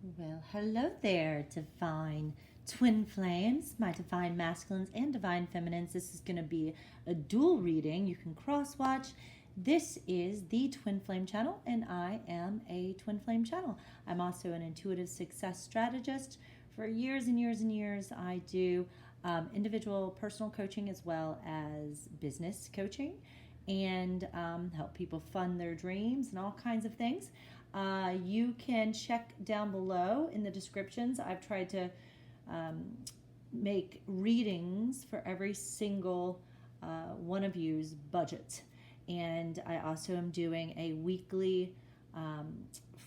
Well, hello there, divine twin flames, my divine masculines and divine feminines. This is going to be a dual reading. You can cross watch. This is the Twin Flame channel, and I am a Twin Flame channel. I'm also an intuitive success strategist. For years and years and years, I do individual personal coaching as well as business coaching and help people fund their dreams and all kinds of things. You can check down below in the descriptions. I've tried to make readings for every single one of you's budget. And I also am doing a weekly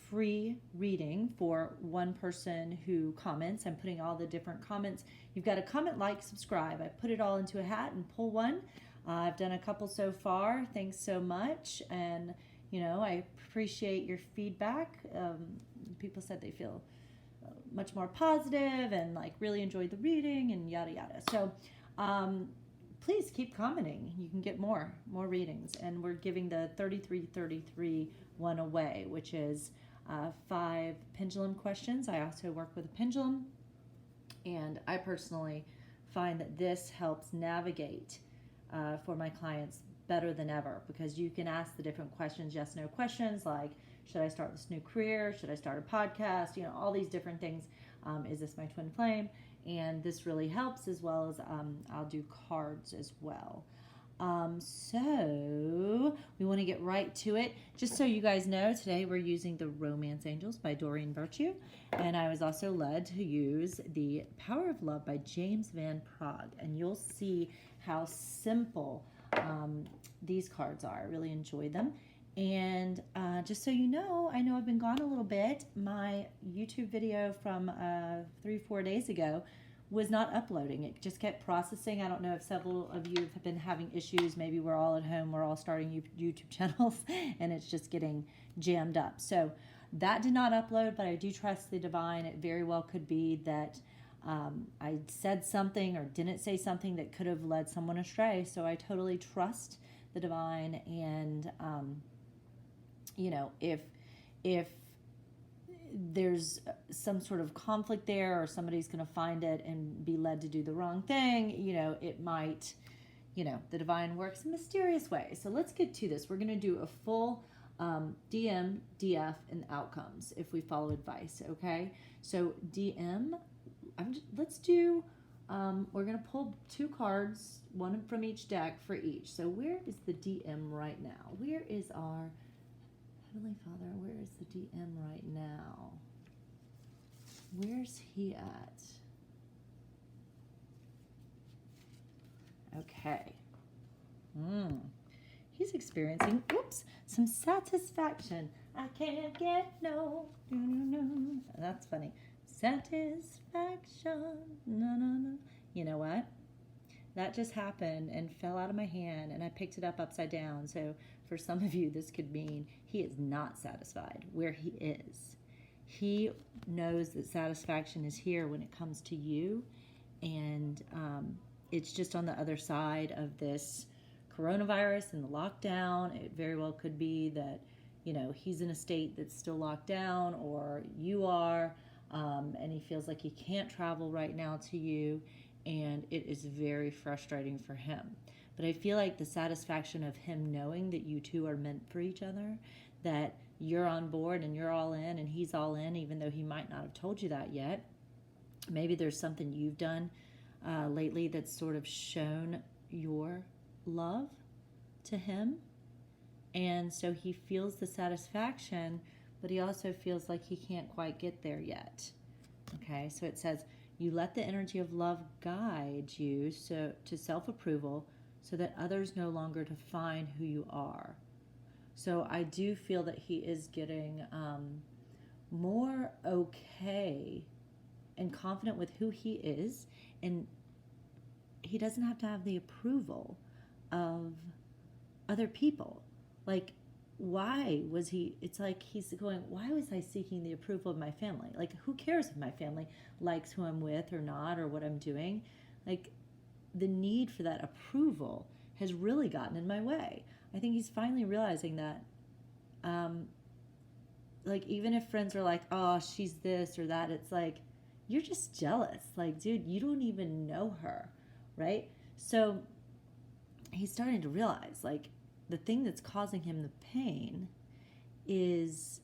free reading for one person who comments. I'm putting all the different comments. You've got to comment, like, subscribe. I put it all into a hat and pull one. I've done a couple so far. Thanks so much. And I appreciate your feedback. People said they feel much more positive and like really enjoyed the reading and yada yada. So please keep commenting. You can get more readings. And we're giving the 3333 one away, which is 5 pendulum questions. I also work with a pendulum. And I personally find that this helps navigate for my clients better than ever, because you can ask the different questions, yes, no questions, like, should I start this new career? Should I start a podcast? All these different things. Is this my twin flame? And this really helps, as well as I'll do cards as well. So we want to get right to it. Just so you guys know, today we're using the Romance Angels by Doreen Virtue. And I was also led to use the Power of Love by James Van Praagh. And you'll see how simple these cards are. I really enjoyed them. And just so you know, I know I've been gone a little bit. My YouTube video from 3-4 days ago was not uploading. It just kept processing. I don't know if several of you have been having issues. Maybe we're all at home. We're all starting YouTube channels and it's just getting jammed up. So that did not upload, but I do trust the divine. It very well could be that I said something or didn't say something that could have led someone astray. So I totally trust the divine. And, if there's some sort of conflict there, or somebody's going to find it and be led to do the wrong thing, it might, the divine works in mysterious ways. So let's get to this. We're going to do a full DM, DF, and outcomes if we follow advice, okay? So DM, let's do, we're going to pull 2 cards, one from each deck for each. So where is the DM right now? Where is our Heavenly Father? Where is the DM right now? Where's he at? Okay. He's experiencing, some satisfaction. I can't get no. That's funny. Satisfaction. No. You know what? That just happened and fell out of my hand, and I picked it up upside down. So for some of you, this could mean he is not satisfied where he is. He knows that satisfaction is here when it comes to you, and it's just on the other side of this coronavirus and the lockdown. It very well could be that, he's in a state that's still locked down, or you are, and he feels like he can't travel right now to you, and it is very frustrating for him. But I feel like the satisfaction of him knowing that you two are meant for each other, that you're on board and you're all in and he's all in, even though he might not have told you that yet. Maybe there's something you've done lately that's sort of shown your love to him. And so he feels the satisfaction, but he also feels like he can't quite get there yet. Okay, so it says, you let the energy of love guide you to self-approval, so that others no longer define who you are. So I do feel that he is getting more okay and confident with who he is, and he doesn't have to have the approval of other people. Like, why was he, it's like he's going, why was I seeking the approval of my family? Like, who cares if my family likes who I'm with or not, or what I'm doing? Like, the need for that approval has really gotten in my way. I think he's finally realizing that like, even if friends are like, oh, she's this or that, it's like, you're just jealous. Like, dude, you don't even know her, right? So he's starting to realize, like, the thing that's causing him the pain is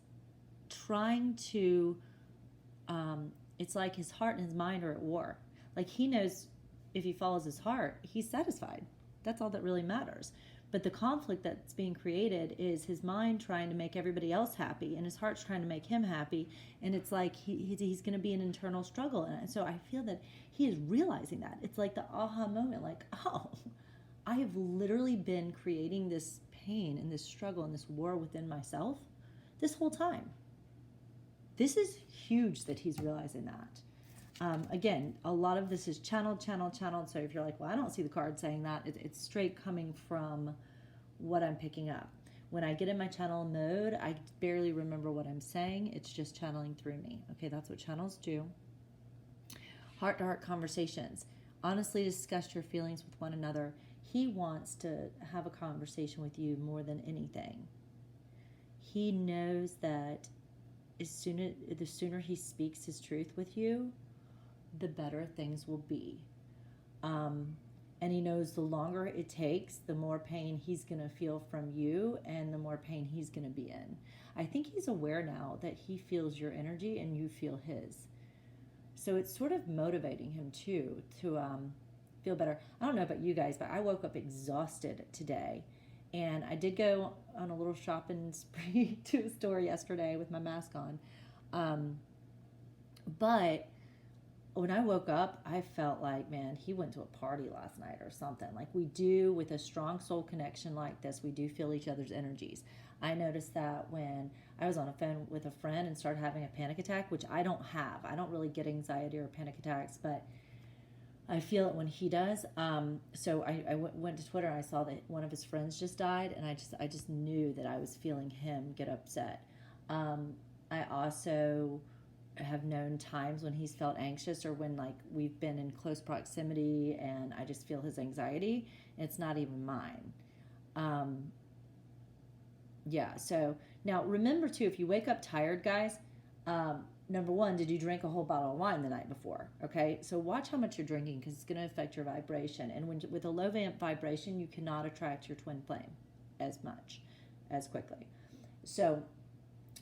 trying to, it's like his heart and his mind are at war. Like, he knows if he follows his heart, he's satisfied. That's all that really matters. But the conflict that's being created is his mind trying to make everybody else happy, and his heart's trying to make him happy. And it's like he's going to be an internal struggle. And so I feel that he is realizing that. It's like the aha moment, like, oh, I have literally been creating this pain and this struggle and this war within myself this whole time. This is huge that he's realizing that. Again, a lot of this is channeled. So if you're like, well, I don't see the card saying that, it's straight coming from what I'm picking up. When I get in my channel mode, I barely remember what I'm saying. It's just channeling through me. Okay, that's what channels do. Heart-to-heart conversations. Honestly discuss your feelings with one another. He wants to have a conversation with you more than anything. He knows that the sooner he speaks his truth with you, the better things will be. And he knows the longer it takes, the more pain he's going to feel from you and the more pain he's going to be in. I think he's aware now that he feels your energy and you feel his. So it's sort of motivating him too to feel better. I don't know about you guys, but I woke up exhausted today. And I did go on a little shopping spree to a store yesterday with my mask on. But when I woke up, I felt like, man, he went to a party last night or something. Like we do with a strong soul connection like this, we do feel each other's energies. I noticed that when I was on a phone with a friend and started having a panic attack, which I don't have. I don't really get anxiety or panic attacks, but I feel it when he does. So I went to Twitter and I saw that one of his friends just died, and I just knew that I was feeling him get upset. I also have known times when he's felt anxious or when like we've been in close proximity and I just feel his anxiety. It's not even mine. Yeah, so now remember too, if you wake up tired, guys, number one, did you drink a whole bottle of wine the night before? Okay, so watch how much you're drinking because it's going to affect your vibration. And with a low vibration, you cannot attract your twin flame as quickly. So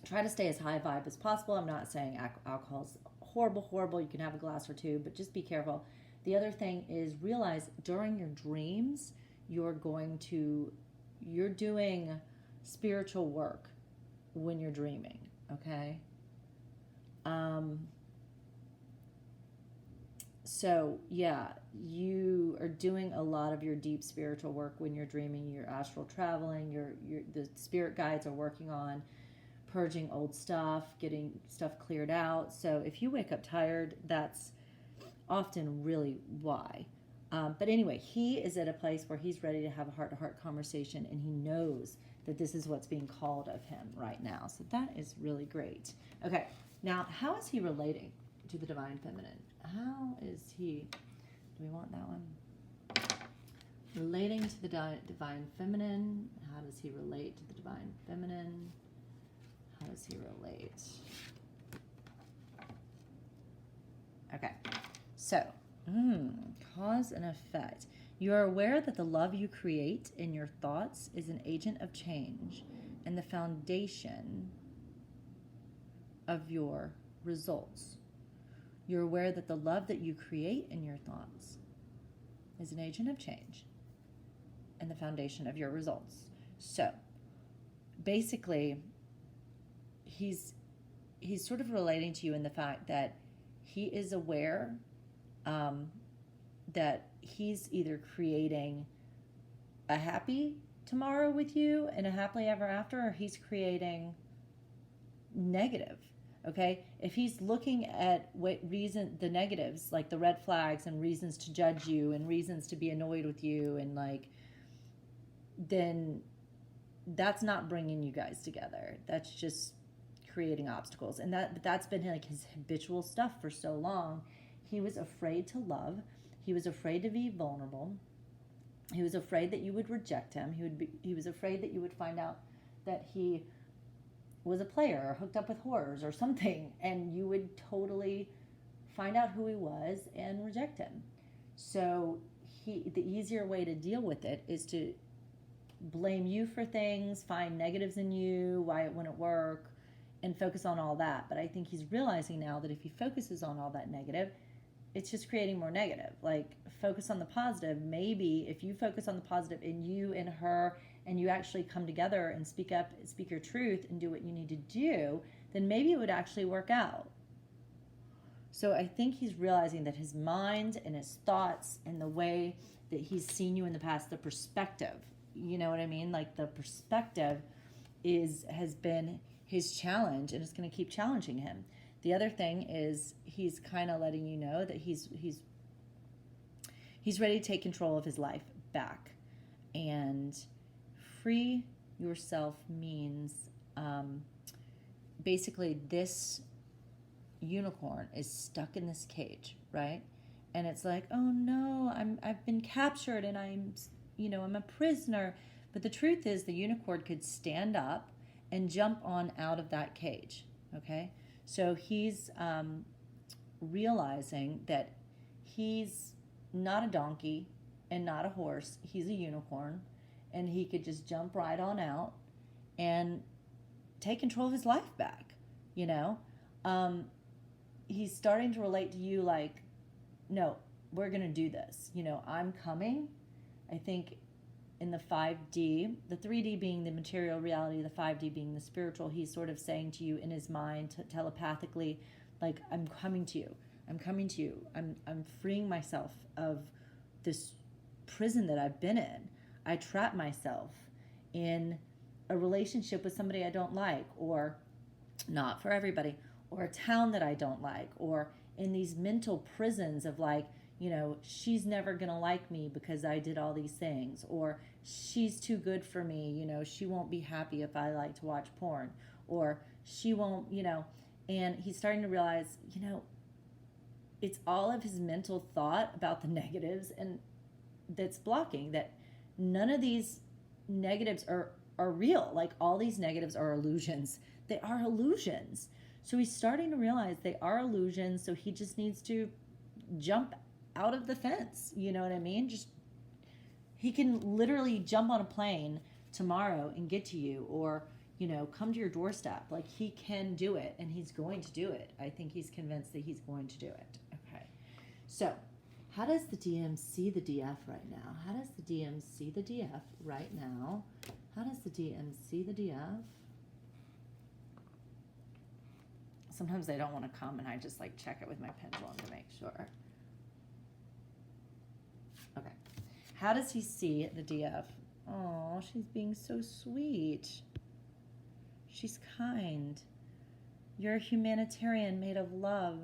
try to stay as high vibe as possible. I'm not saying alcohol's horrible. You can have a glass or two, but just be careful. The other thing is realize during your dreams, you're doing spiritual work when you're dreaming, okay? So yeah, you are doing a lot of your deep spiritual work when you're dreaming. You're astral traveling. The spirit guides are working on purging old stuff, getting stuff cleared out. So if you wake up tired, that's often really why. But anyway, he is at a place where he's ready to have a heart-to-heart conversation, and he knows that this is what's being called of him right now. So that is really great. Okay, now how is he relating to the Divine Feminine? How is he, do we want that one? Relating to the Divine Feminine. How does he relate to the Divine Feminine? How does he relate? Okay, so cause and effect. You are aware that the love you create in your thoughts is an agent of change and the foundation of your results. You're aware that the love that you create in your thoughts is an agent of change and the foundation of your results. So basically, he's sort of relating to you in the fact that he is aware that he's either creating a happy tomorrow with you and a happily ever after, or he's creating negative. Okay, if he's looking at the negatives, like the red flags and reasons to judge you and reasons to be annoyed with you, and like, then that's not bringing you guys together. That's just creating obstacles. And that's been like his habitual stuff for so long. He was afraid to love. He was afraid to be vulnerable. He was afraid that you would reject him. He was afraid that you would find out that he was a player or hooked up with whores or something, and you would totally find out who he was and reject him. So the easier way to deal with it is to blame you for things, find negatives in you, why it wouldn't work, and focus on all that. But I think he's realizing now that if he focuses on all that negative, it's just creating more negative. Like, focus on the positive. Maybe if you focus on the positive in you and her, and you actually come together and speak up, speak your truth, and do what you need to do, then maybe it would actually work out. So I think he's realizing that his mind and his thoughts and the way that he's seen you in the past, the perspective, you know what I mean? Like, the perspective has been his challenge, and it's going to keep challenging him. The other thing is he's kind of letting you know that he's ready to take control of his life back. And free yourself means basically this unicorn is stuck in this cage, right? And it's like, oh no, I've been captured and I'm a prisoner. But the truth is the unicorn could stand up and jump on out of that cage, okay? So he's realizing that he's not a donkey and not a horse. He's a unicorn, and he could just jump right on out and take control of his life back, you know? He's starting to relate to you like, no, we're going to do this. You know, I'm coming. I think in the 5D, the 3D being the material reality, the 5D being the spiritual, he's sort of saying to you in his mind telepathically, like, I'm coming to you. I'm coming to you. I'm freeing myself of this prison that I've been in. I trap myself in a relationship with somebody I don't like, or not for everybody, or a town that I don't like, or in these mental prisons of like, you know, she's never going to like me because I did all these things, or she's too good for me, you know, she won't be happy if I like to watch porn, or she won't, you know, and he's starting to realize, you know, it's all of his mental thought about the negatives and that's blocking that. None of these negatives are real. Like, all these negatives are illusions. They are illusions. So he's starting to realize they are illusions, so he just needs to jump out of the fence. You know what I mean? Just, he can literally jump on a plane tomorrow and get to you, or, you know, come to your doorstep. Like, he can do it, and he's going to do it. I think he's convinced that he's going to do it. Okay. So, how does the DM see the DF right now? How does the DM see the DF right now? How does the DM see the DF? Sometimes they don't want to come, and I just like check it with my pendulum to make sure. Okay. How does he see the DF? Oh, she's being so sweet. She's kind. You're a humanitarian made of love.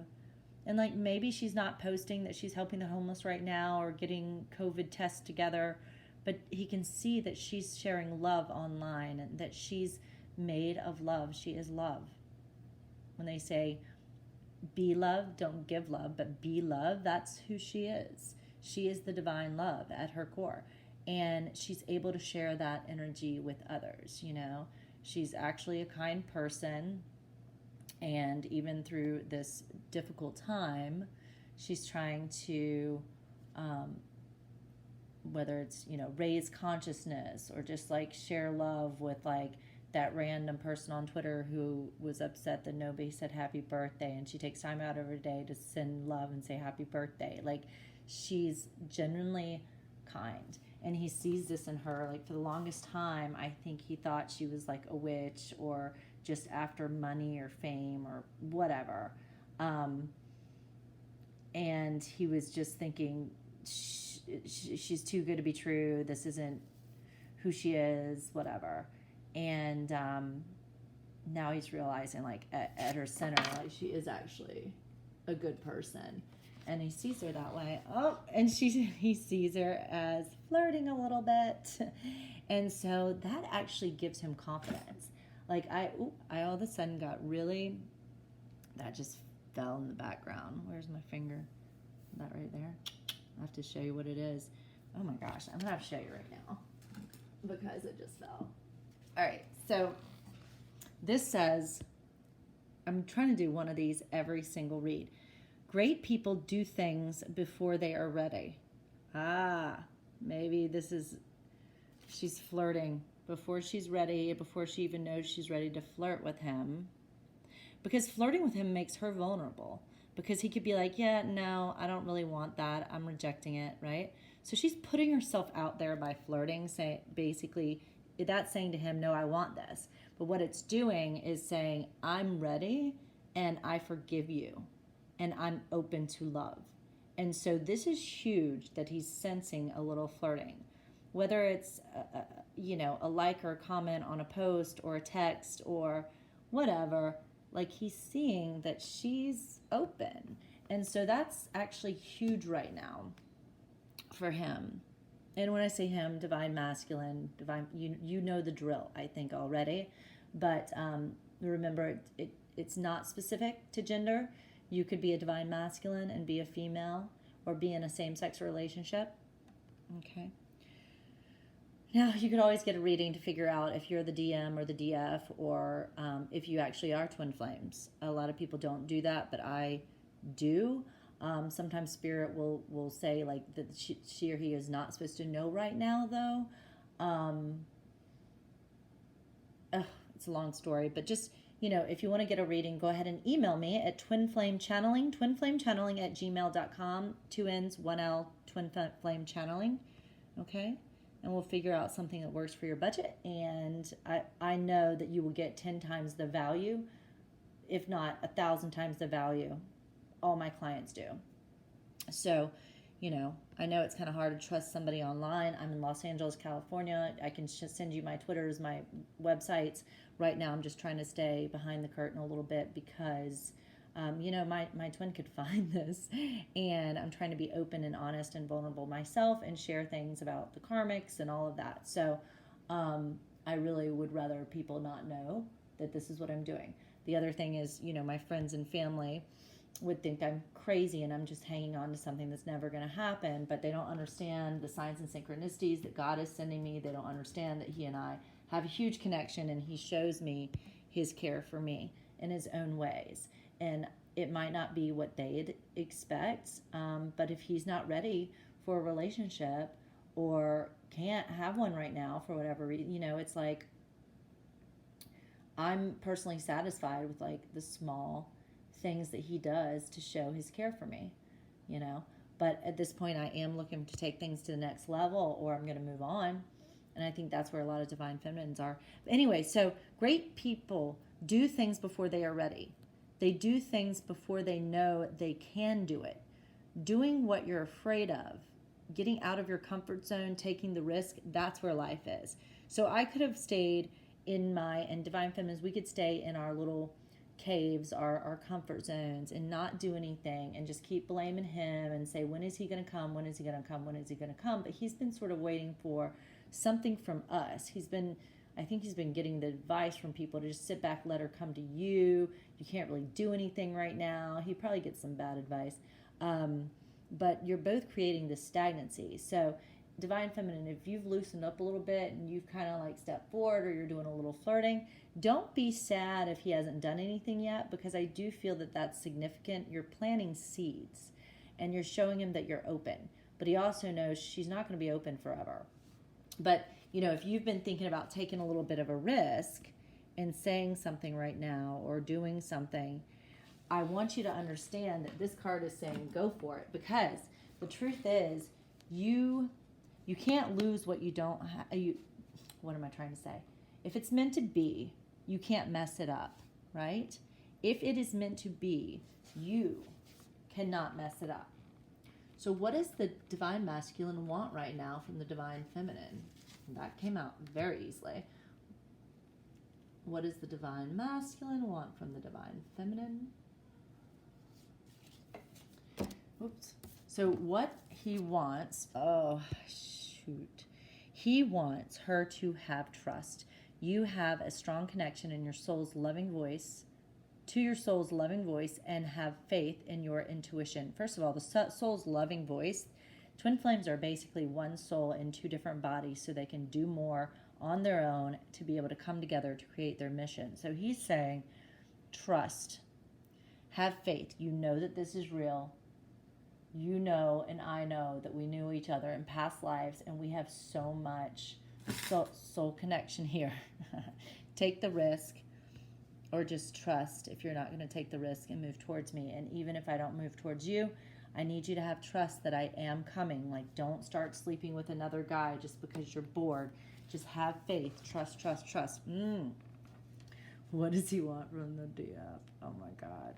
And like, maybe she's not posting that she's helping the homeless right now or getting COVID tests together, but he can see that she's sharing love online and that she's made of love. She is love. When they say be love, don't give love, but be love, that's who she is. She is the divine love at her core. And she's able to share that energy with others, you know. She's actually a kind person. And even through this difficult time, she's trying to, whether it's, you know, raise consciousness or just like share love with like that random person on Twitter who was upset that nobody said happy birthday, and she takes time out of her day to send love and say happy birthday. Like, she's genuinely kind. And he sees this in her. Like, for the longest time, I think he thought she was like a witch or just after money or fame or whatever. And he was just thinking, she's too good to be true. This isn't who she is, whatever. And now he's realizing, like, at her center, like, she is actually a good person. And he sees her that way. Oh, and he sees her as flirting a little bit. And so that actually gives him confidence. Like, I all of a sudden got really, that just fell in the background. Where's my finger? That right there? I have to show you what it is. Oh my gosh, I'm gonna have to show you right now because it just fell. All right, so This says, I'm trying to do one of these every single read. Great people do things before they are ready. Maybe this is, she's flirting before she's ready, before she even knows she's ready to flirt with him. Because flirting with him makes her vulnerable. Because he could be like, yeah, no, I don't really want that. I'm rejecting it, right? So she's putting herself out there by flirting, basically, that's saying to him, no, I want this. But what it's doing is saying, I'm ready and I forgive you and I'm open to love. And so this is huge that he's sensing a little flirting. Whether it's, a like or a comment on a post or a text or whatever, like he's seeing that she's open. And so that's actually huge right now for him. And when I say him, divine masculine, divine, you know the drill, I think, already. But remember, it's not specific to gender. You could be a divine masculine and be a female, or be in a same-sex relationship. Okay. Now, you could always get a reading to figure out if you're the DM or the DF, or if you actually are twin flames. A lot of people don't do that, but I do. Sometimes Spirit will say like that she or he is not supposed to know right now, though. It's a long story, but just, if you want to get a reading, go ahead and email me at twinflamechanneling@gmail.com, 2 N's, 1 L, twin flame channeling. Okay. And we'll figure out something that works for your budget. And I know that you will get 10 times the value, if not 1,000 times the value. All my clients do. So, I know it's kind of hard to trust somebody online. I'm in Los Angeles, California. I can send you my Twitters, my websites. Right now, I'm just trying to stay behind the curtain a little bit because my twin could find this, and I'm trying to be open and honest and vulnerable myself and share things about the karmics and all of that. So I really would rather people not know that this is what I'm doing. The other thing is, my friends and family would think I'm crazy and I'm just hanging on to something that's never going to happen, but they don't understand the signs and synchronicities that God is sending me. They don't understand that he and I have a huge connection, and he shows me his care for me in his own ways. And it might not be what they'd expect, but if he's not ready for a relationship or can't have one right now for whatever reason, it's like I'm personally satisfied with like the small things that he does to show his care for me, But at this point, I am looking to take things to the next level, or I'm going to move on. And I think that's where a lot of divine feminines are. But anyway, so great people do things before they are ready. They do things before they know they can do it. Doing what you're afraid of, getting out of your comfort zone, taking the risk, that's where life is. So I could have stayed in Divine Feminines, we could stay in our little caves, our comfort zones, and not do anything and just keep blaming him and say, when is he going to come? When is he going to come? When is he going to come? But he's been sort of waiting for something from us. I think he's been getting the advice from people to just sit back, let her come to you. You can't really do anything right now. He probably gets some bad advice. But you're both creating this stagnancy. So divine feminine, if you've loosened up a little bit and you've kind of like stepped forward, or you're doing a little flirting, don't be sad if he hasn't done anything yet, because I do feel that that's significant. You're planting seeds and you're showing him that you're open. But he also knows she's not going to be open forever. But, if you've been thinking about taking a little bit of a risk and saying something right now or doing something, I want you to understand that this card is saying go for it, because the truth is you can't lose what you don't have. What am I trying to say? If it's meant to be, you can't mess it up, right? If it is meant to be, you cannot mess it up. So what does the divine masculine want right now from the divine feminine? That came out very easily. What does the divine masculine want from the divine feminine? Oops. So what he wants, he wants her to have trust. You have a strong connection in your soul's loving voice, to your soul's loving voice, and have faith in your intuition. First of all, the soul's loving voice, twin flames are basically one soul in two different bodies, so they can do more on their own to be able to come together to create their mission. So he's saying, trust, have faith. You know that this is real. You know, and I know that we knew each other in past lives, and we have so much soul connection here. Take the risk, or just trust if you're not going to take the risk and move towards me. And even if I don't move towards you, I need you to have trust that I am coming. Like, don't start sleeping with another guy just because you're bored. Just have faith. Trust, trust, trust. What does he want from the DF? Oh my God.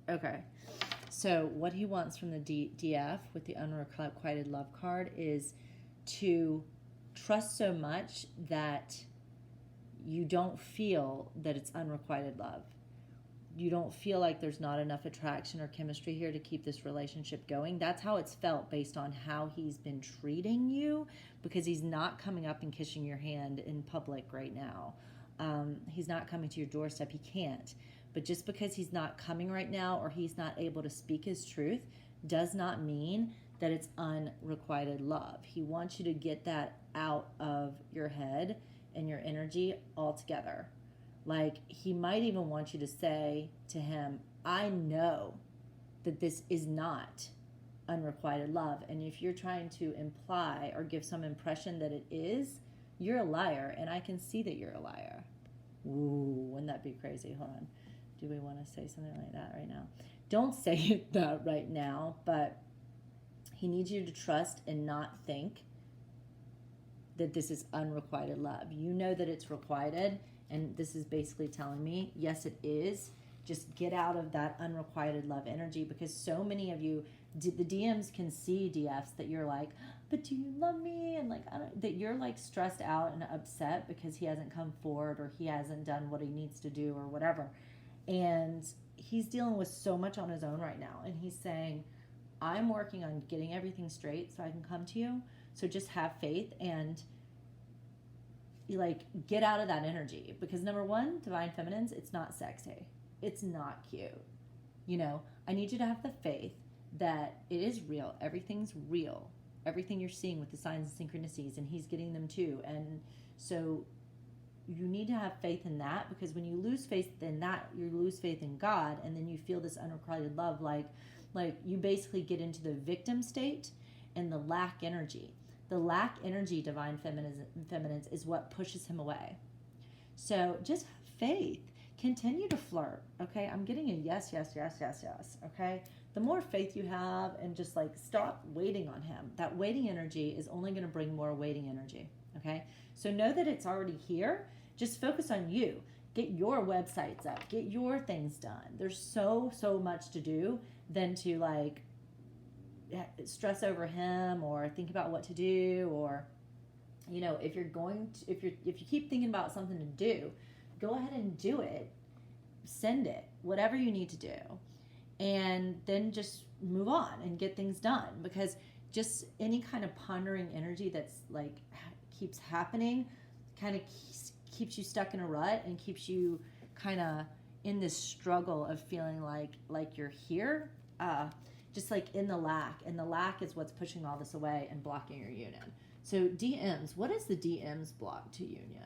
Okay. So what he wants from the DF with the unrequited love card is to trust so much that you don't feel that it's unrequited love. You don't feel like there's not enough attraction or chemistry here to keep this relationship going. That's how it's felt based on how he's been treating you, because he's not coming up and kissing your hand in public right now. He's not coming to your doorstep. He can't. But just because he's not coming right now, or he's not able to speak his truth, does not mean that it's unrequited love. He wants you to get that out of your head and your energy altogether. Like, he might even want you to say to him, I know that this is not unrequited love. And if you're trying to imply or give some impression that it is, you're a liar. And I can see that you're a liar. Ooh, wouldn't that be crazy? Hold on. Do we want to say something like that right now? Don't say that right now, but he needs you to trust and not think that this is unrequited love. You know that it's requited, and this is basically telling me, yes, it is. Just get out of that unrequited love energy, because so many of you, the DMs can see DFs that you're like, but do you love me? And like, that you're like stressed out and upset because he hasn't come forward, or he hasn't done what he needs to do, or whatever. And he's dealing with so much on his own right now. And he's saying, I'm working on getting everything straight so I can come to you. So just have faith and like get out of that energy. Because number one, divine feminines, it's not sexy. It's not cute. You know, I need you to have the faith that it is real. Everything's real. Everything you're seeing with the signs and synchronicities, and he's getting them too. And so you need to have faith in that, because when you lose faith in that, you lose faith in God, and then you feel this unrequited love, like you basically get into the victim state and the lack energy. The lack energy, divine feminines, is what pushes him away. So just have faith. Continue to flirt, okay? I'm getting a yes, yes, yes, yes, yes, okay? The more faith you have, and just like stop waiting on him. That waiting energy is only going to bring more waiting energy, okay? So know that it's already here. Just focus on you. Get your websites up. Get your things done. There's so much to do than to like stress over him or think about what to do, or you know, if you keep thinking about something to do, go ahead and do it. Send it, whatever you need to do, and then just move on and get things done, because just any kind of pondering energy that's like keeps happening kind of keeps you stuck in a rut and keeps you kind of in this struggle of feeling like you're here, just like in the lack, and the lack is what's pushing all this away and blocking your union. So DMs, what is the DMs block to union?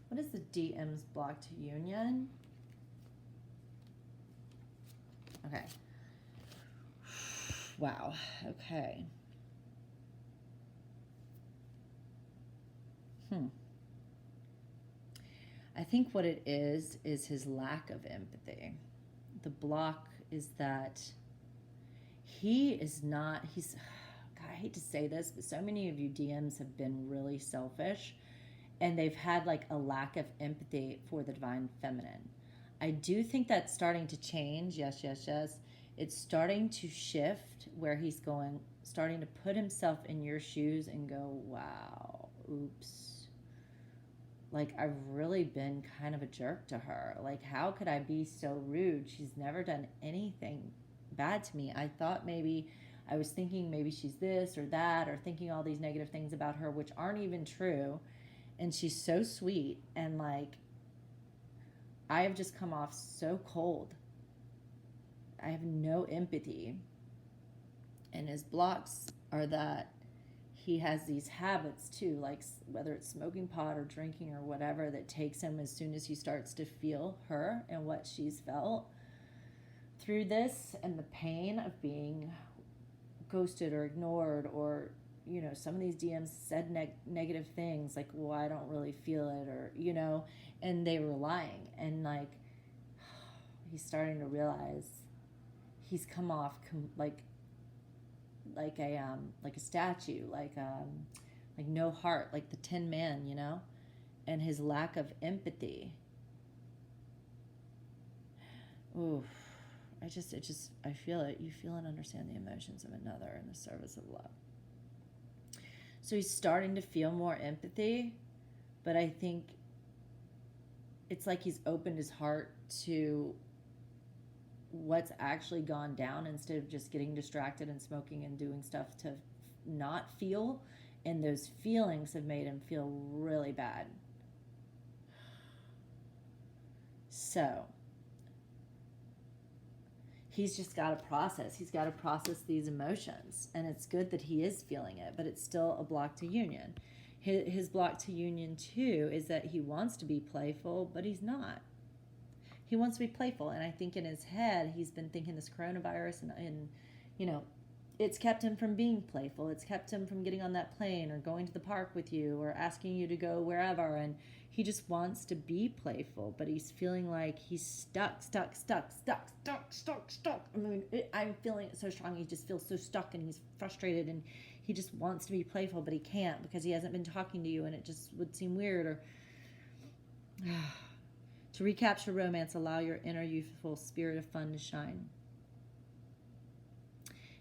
What is the DMs block to union? Okay. Wow. Okay. I think what it is his lack of empathy. The block is that he's, God, I hate to say this, but so many of you DMs have been really selfish, and they've had like a lack of empathy for the divine feminine. I do think that's starting to change. Yes, yes, yes. It's starting to shift, where he's starting to put himself in your shoes and go, wow, oops. Like, I've really been kind of a jerk to her. Like, how could I be so rude? She's never done anything bad to me. I thought maybe, I was thinking maybe she's this or that, or thinking all these negative things about her, which aren't even true. And she's so sweet. And like, I have just come off so cold. I have no empathy. And his blocks are that he has these habits too, like whether it's smoking pot or drinking or whatever, that takes him as soon as he starts to feel her and what she's felt through this and the pain of being ghosted or ignored, or some of these DMs said negative things like, well, I don't really feel it, or and they were lying, and like he's starting to realize he's come off like a statue, like no heart, like the Tin Man, and his lack of empathy. Oof. I feel it. You feel and understand the emotions of another in the service of love. So he's starting to feel more empathy, but I think it's like he's opened his heart to what's actually gone down instead of just getting distracted and smoking and doing stuff to not feel. And those feelings have made him feel really bad. So he's just got to process. He's got to process these emotions. And it's good that he is feeling it, but it's still a block to union. His block to union, too, is that he wants to be playful, but he's not. He wants to be playful. And I think in his head, he's been thinking this coronavirus and it's kept him from being playful. It's kept him from getting on that plane or going to the park with you or asking you to go wherever. And he just wants to be playful, but he's feeling like he's stuck. I mean, I'm feeling it so strong. He just feels so stuck and he's frustrated and he just wants to be playful, but he can't because he hasn't been talking to you and it just would seem weird. Or to recapture romance, allow your inner youthful spirit of fun to shine.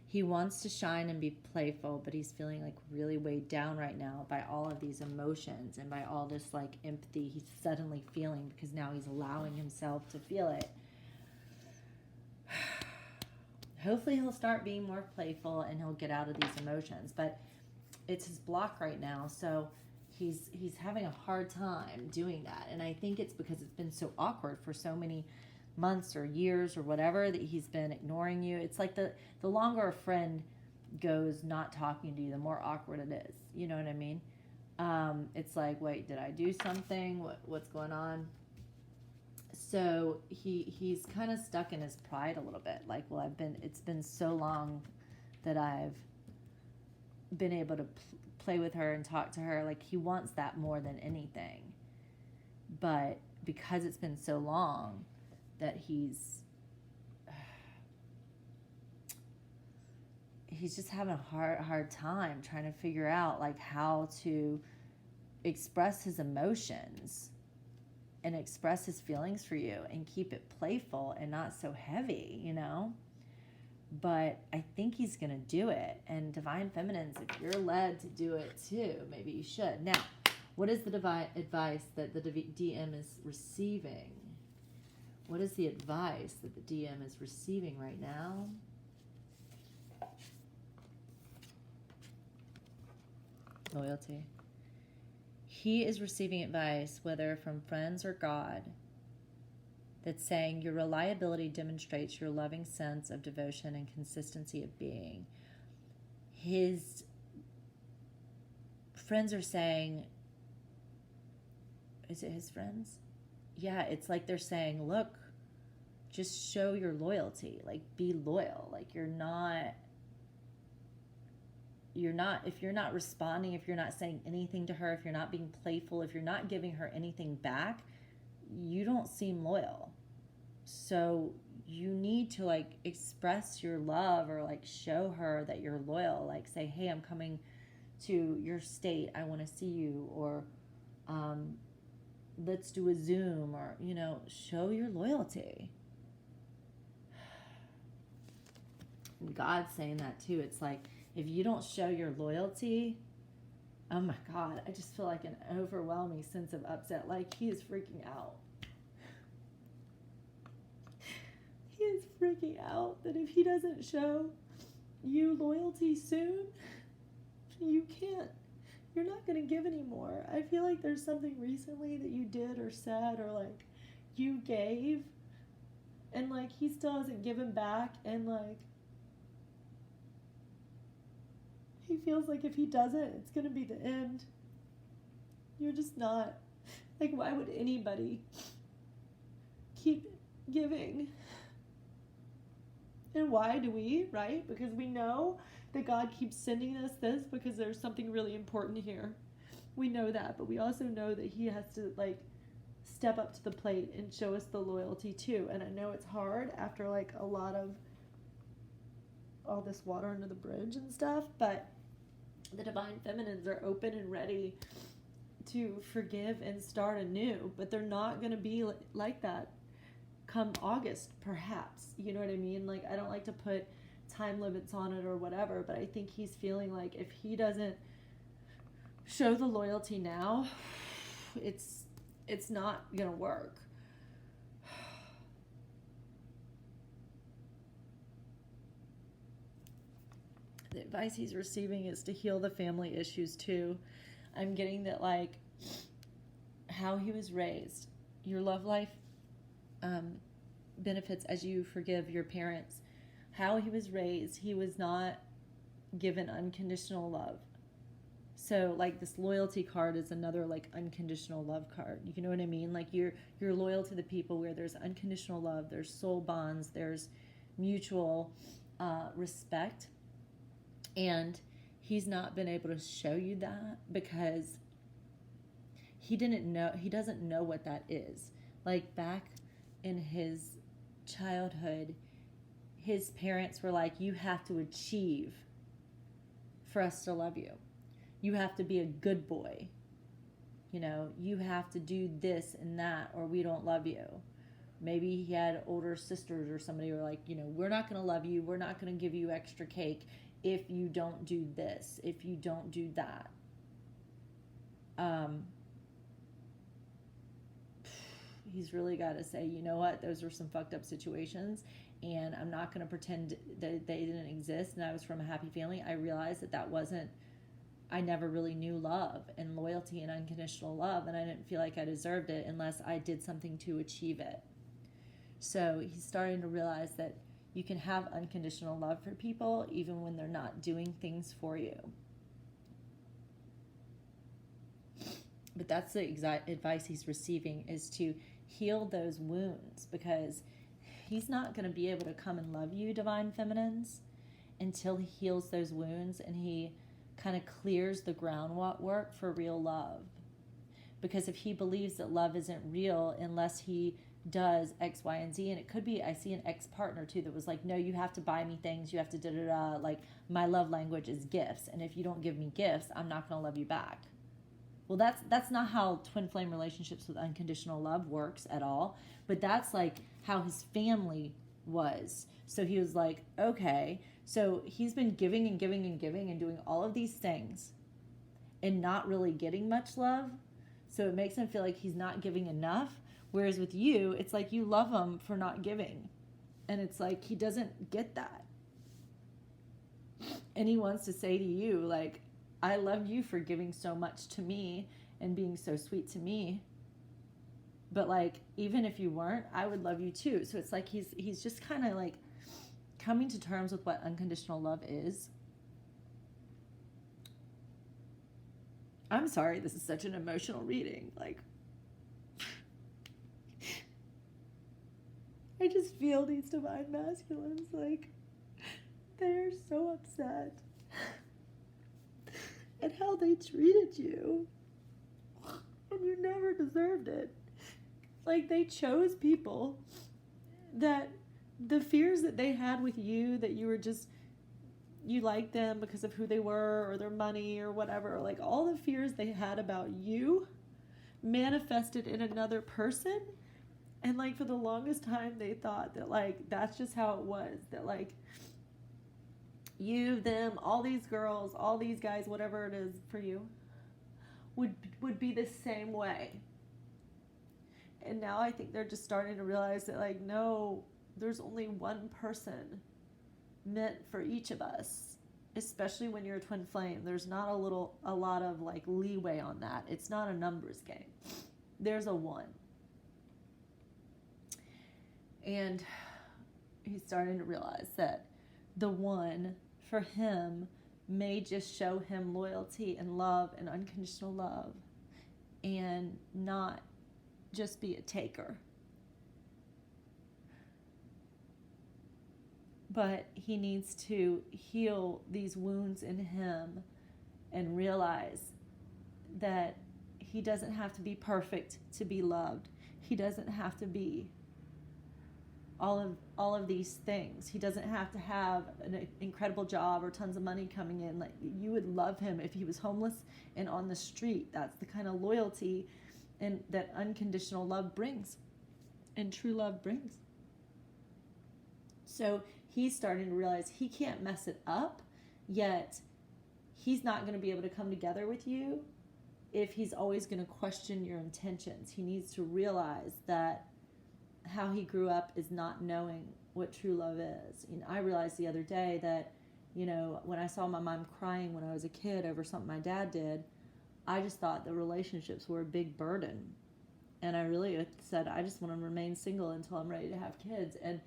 He wants to shine and be playful, but he's feeling like really weighed down right now by all of these emotions and by all this like empathy he's suddenly feeling because now he's allowing himself to feel it. Hopefully he'll start being more playful and he'll get out of these emotions, but it's his block right now, so he's having a hard time doing that. And I think it's because it's been so awkward for so many months or years or whatever that he's been ignoring you. It's like the longer a friend goes not talking to you, the more awkward it is. You know what I mean? It's like, wait, did I do something? What's going on? So he's kind of stuck in his pride a little bit. Like, well, it's been so long that I've been able to play with her and talk to her. Like, he wants that more than anything. But because it's been so long, that he's just having a hard time trying to figure out like how to express his emotions and express his feelings for you and keep it playful and not so heavy, But I think he's gonna do it. And Divine Feminines, if you're led to do it too, maybe you should. Now, what is the advice that the DM is receiving? What is the advice that the DM is receiving right now? Loyalty. He is receiving advice, whether from friends or God, that's saying your reliability demonstrates your loving sense of devotion and consistency of being. His friends are saying, is it his friends? Yeah, it's like they're saying, look, just show your loyalty. Like, be loyal. Like, if you're not responding, if you're not saying anything to her, if you're not being playful, if you're not giving her anything back, you don't seem loyal. So you need to like express your love or like show her that you're loyal. Like, say, hey, I'm coming to your state. I want to see you. Or, let's do a Zoom, or, show your loyalty. And God's saying that too. It's like, if you don't show your loyalty, oh my God, I just feel like an overwhelming sense of upset. Like, he is freaking out. He is freaking out that if he doesn't show you loyalty soon, you're not going to give anymore. I feel like there's something recently that you did or said or like you gave, and like he still hasn't given back, and like he feels like if he doesn't, it's gonna be the end. You're just not. Like, why would anybody keep giving? And why do we, right? Because we know that God keeps sending us this because there's something really important here. We know that, but we also know that he has to like step up to the plate and show us the loyalty too. And I know it's hard after like a lot of all this water under the bridge and stuff, but the divine feminines are open and ready to forgive and start anew, but they're not going to be like that come August, perhaps. You know what I mean? Like, I don't like to put time limits on it or whatever, but I think he's feeling like if he doesn't show the loyalty now, it's not going to work. The advice he's receiving is to heal the family issues too. I'm getting that, like, how he was raised, your love life benefits as you forgive your parents. How he was raised, he was not given unconditional love. So like this loyalty card is another like unconditional love card. You know what I mean? Like you're loyal to the people where there's unconditional love, there's soul bonds, there's mutual respect. And he's not been able to show you that because he doesn't know what that is. Like back in his childhood, his parents were like, you have to achieve for us to love you. You have to be a good boy. You know, you have to do this and that or we don't love you. Maybe he had older sisters or somebody who were like, you know, we're not going to love you. We're not going to give you extra cake if you don't do this, if you don't do that. He's really got to say, you know what, those were some fucked up situations, and I'm not going to pretend that they didn't exist and I was from a happy family. I realized that wasn't, I never really knew love and loyalty and unconditional love, and I didn't feel like I deserved it unless I did something to achieve it. So he's starting to realize that you can have unconditional love for people even when they're not doing things for you. But that's the exact advice he's receiving, is to heal those wounds, because he's not going to be able to come and love you, divine feminines, until he heals those wounds and he kind of clears the groundwork for real love. Because if he believes that love isn't real unless he does X, Y, and Z, and it could be, I see an ex-partner too that was like, no, you have to buy me things, you have to da-da-da, like my love language is gifts, and if you don't give me gifts, I'm not going to love you back. Well, that's not how twin flame relationships with unconditional love works at all. But that's like how his family was. So he was like, okay, so he's been giving and giving and giving and doing all of these things and not really getting much love. So it makes him feel like he's not giving enough. Whereas with you, it's like you love him for not giving. And it's like he doesn't get that. And he wants to say to you, like, I love you for giving so much to me and being so sweet to me. But like, even if you weren't, I would love you too. So it's like he's just kind of like coming to terms with what unconditional love is. I'm sorry, this is such an emotional reading. Like, I just feel these divine masculines, like, they're so upset at how they treated you. And you never deserved it. Like, they chose people that the fears that they had with you, that you were just, you liked them because of who they were or their money or whatever, like all the fears they had about you manifested in another person. And like for the longest time they thought that like that's just how it was, that like you, them, all these girls, all these guys, whatever it is for you, would be the same way. And now I think they're just starting to realize that like, no, there's only one person meant for each of us, especially when you're a twin flame. There's not a lot of like leeway on that. It's not a numbers game. There's a one. And he's starting to realize that the one for him may just show him loyalty and love and unconditional love and not just be a taker. But he needs to heal these wounds in him and realize that he doesn't have to be perfect to be loved. He doesn't have to be all of these things. He doesn't have to have an incredible job or tons of money coming in. Like, you would love him if he was homeless and on the street. That's the kind of loyalty and that unconditional love brings, and true love brings. So he's starting to realize he can't mess it up, yet he's not going to be able to come together with you if he's always going to question your intentions. He needs to realize that how he grew up is not knowing what true love is. And I realized the other day that, when I saw my mom crying when I was a kid over something my dad did, I just thought the relationships were a big burden. And I really said, I just want to remain single until I'm ready to have kids. And,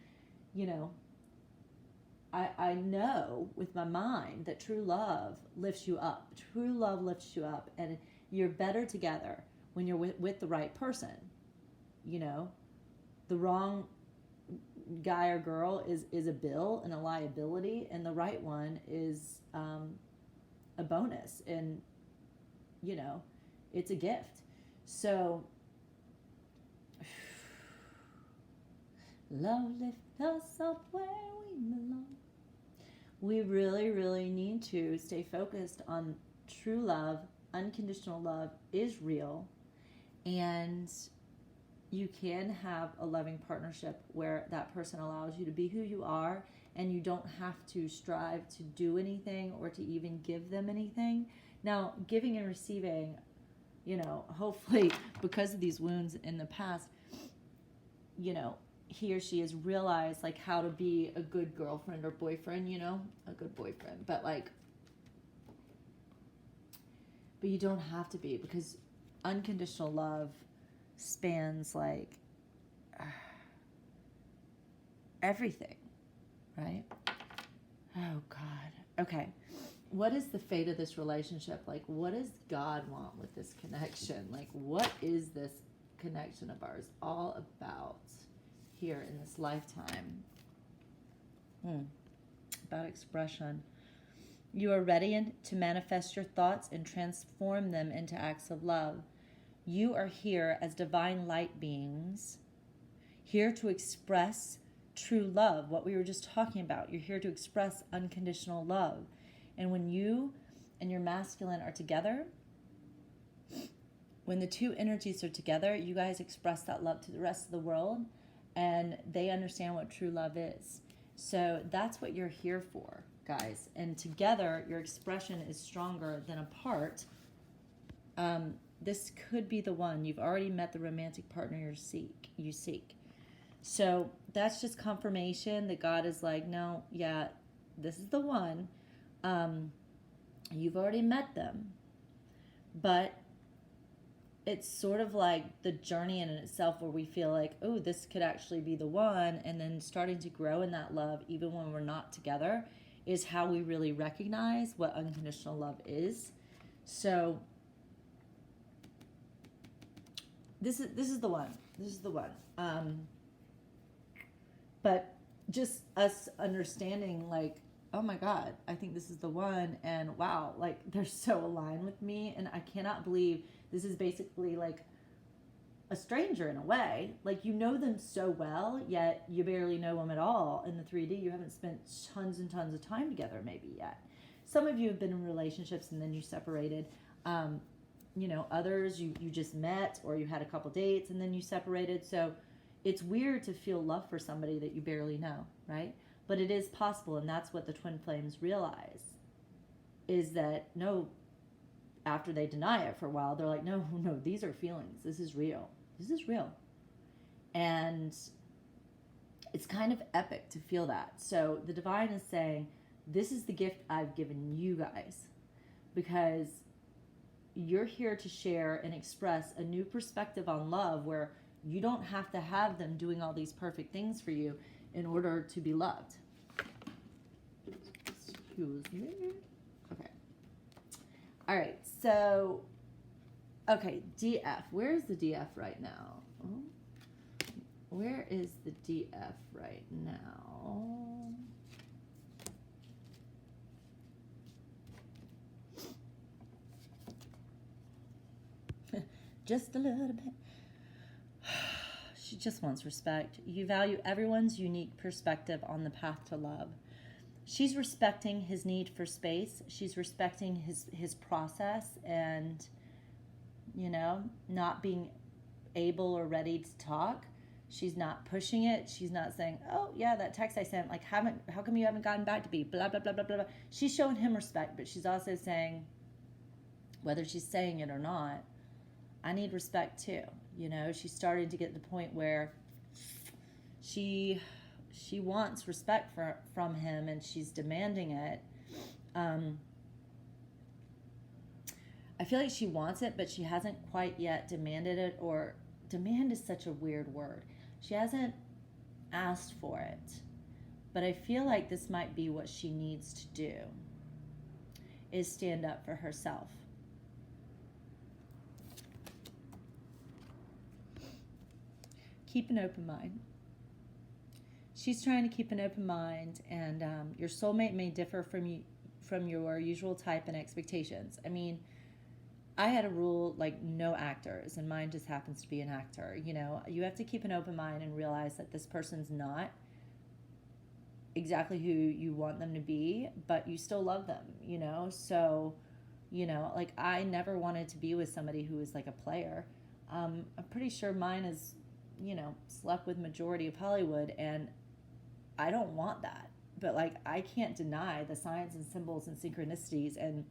I know with my mind that true love lifts you up. True love lifts you up. And you're better together when you're with the right person. The wrong guy or girl is a bill and a liability, and the right one is a bonus, and it's a gift. So love lift us up where we belong. We really, really need to stay focused on true love. Unconditional love is real, and you can have a loving partnership where that person allows you to be who you are, and you don't have to strive to do anything or to even give them anything. Now, giving and receiving, hopefully because of these wounds in the past, he or she has realized like how to be a good girlfriend or boyfriend, a good boyfriend. But you don't have to be, because unconditional love spans everything, right? Oh God. Okay. What is the fate of this relationship? What does God want with this connection? What is this connection of ours all about here in this lifetime? About expression. You are ready to manifest your thoughts and transform them into acts of love. You are here as divine light beings, here to express true love, what we were just talking about. You're here to express unconditional love. And when you and your masculine are together, when the two energies are together, you guys express that love to the rest of the world, and they understand what true love is. So that's what you're here for, guys. And together, your expression is stronger than apart. This could be the one. You've already met the romantic partner you seek. So that's just confirmation that God is like, no, yeah, this is the one. You've already met them. But it's sort of like the journey in itself where we feel like, oh, this could actually be the one. And then starting to grow in that love, even when we're not together, is how we really recognize what unconditional love is. So this is the one. This is the one. But just us understanding, oh my God, I think this is the one, and wow, they're so aligned with me, and I cannot believe this is basically a stranger in a way. You know them so well, yet you barely know them at all. In the 3D, you haven't spent tons and tons of time together maybe yet. Some of you have been in relationships and then you separated. Others you just met, or you had a couple dates and then you separated. So it's weird to feel love for somebody that you barely know, right? But it is possible, and that's what the twin flames realize, is that no, after they deny it for a while, they're like, no, these are feelings. This is real. This is real. And it's kind of epic to feel that. So the divine is saying, this is the gift I've given you guys, because you're here to share and express a new perspective on love where You don't have to have them doing all these perfect things for you in order to be loved. Excuse me. Okay. All right. So, okay, DF. Where is the DF right now? Oh. Where is the DF right now? Just a little bit. She just wants respect. You value everyone's unique perspective on the path to love. She's respecting his need for space. She's respecting his process and, you know, not being able or ready to talk. She's not pushing it. She's not saying, oh, yeah, that text I sent, like, how come you haven't gotten back to me? Blah, blah, blah, blah, blah, blah. She's showing him respect, but she's also saying, whether she's saying it or not, I need respect too. You know, she's starting to get to the point where she wants respect from him, and she's demanding it. I feel like she wants it, but she hasn't quite yet demanded it, or demand is such a weird word. She hasn't asked for it, but I feel like this might be what she needs to do, is stand up for herself. Keep an open mind. She's trying to keep an open mind, and your soulmate may differ from your usual type and expectations. I mean, I had a rule, like, no actors, and mine just happens to be an actor. You know, you have to keep an open mind and realize that this person's not exactly who you want them to be, but you still love them, you know? So, you know, like, I never wanted to be with somebody who was like a player. I'm pretty sure mine is, you know, slept with majority of Hollywood, and I don't want that. But, like, I can't deny the signs and symbols and synchronicities, and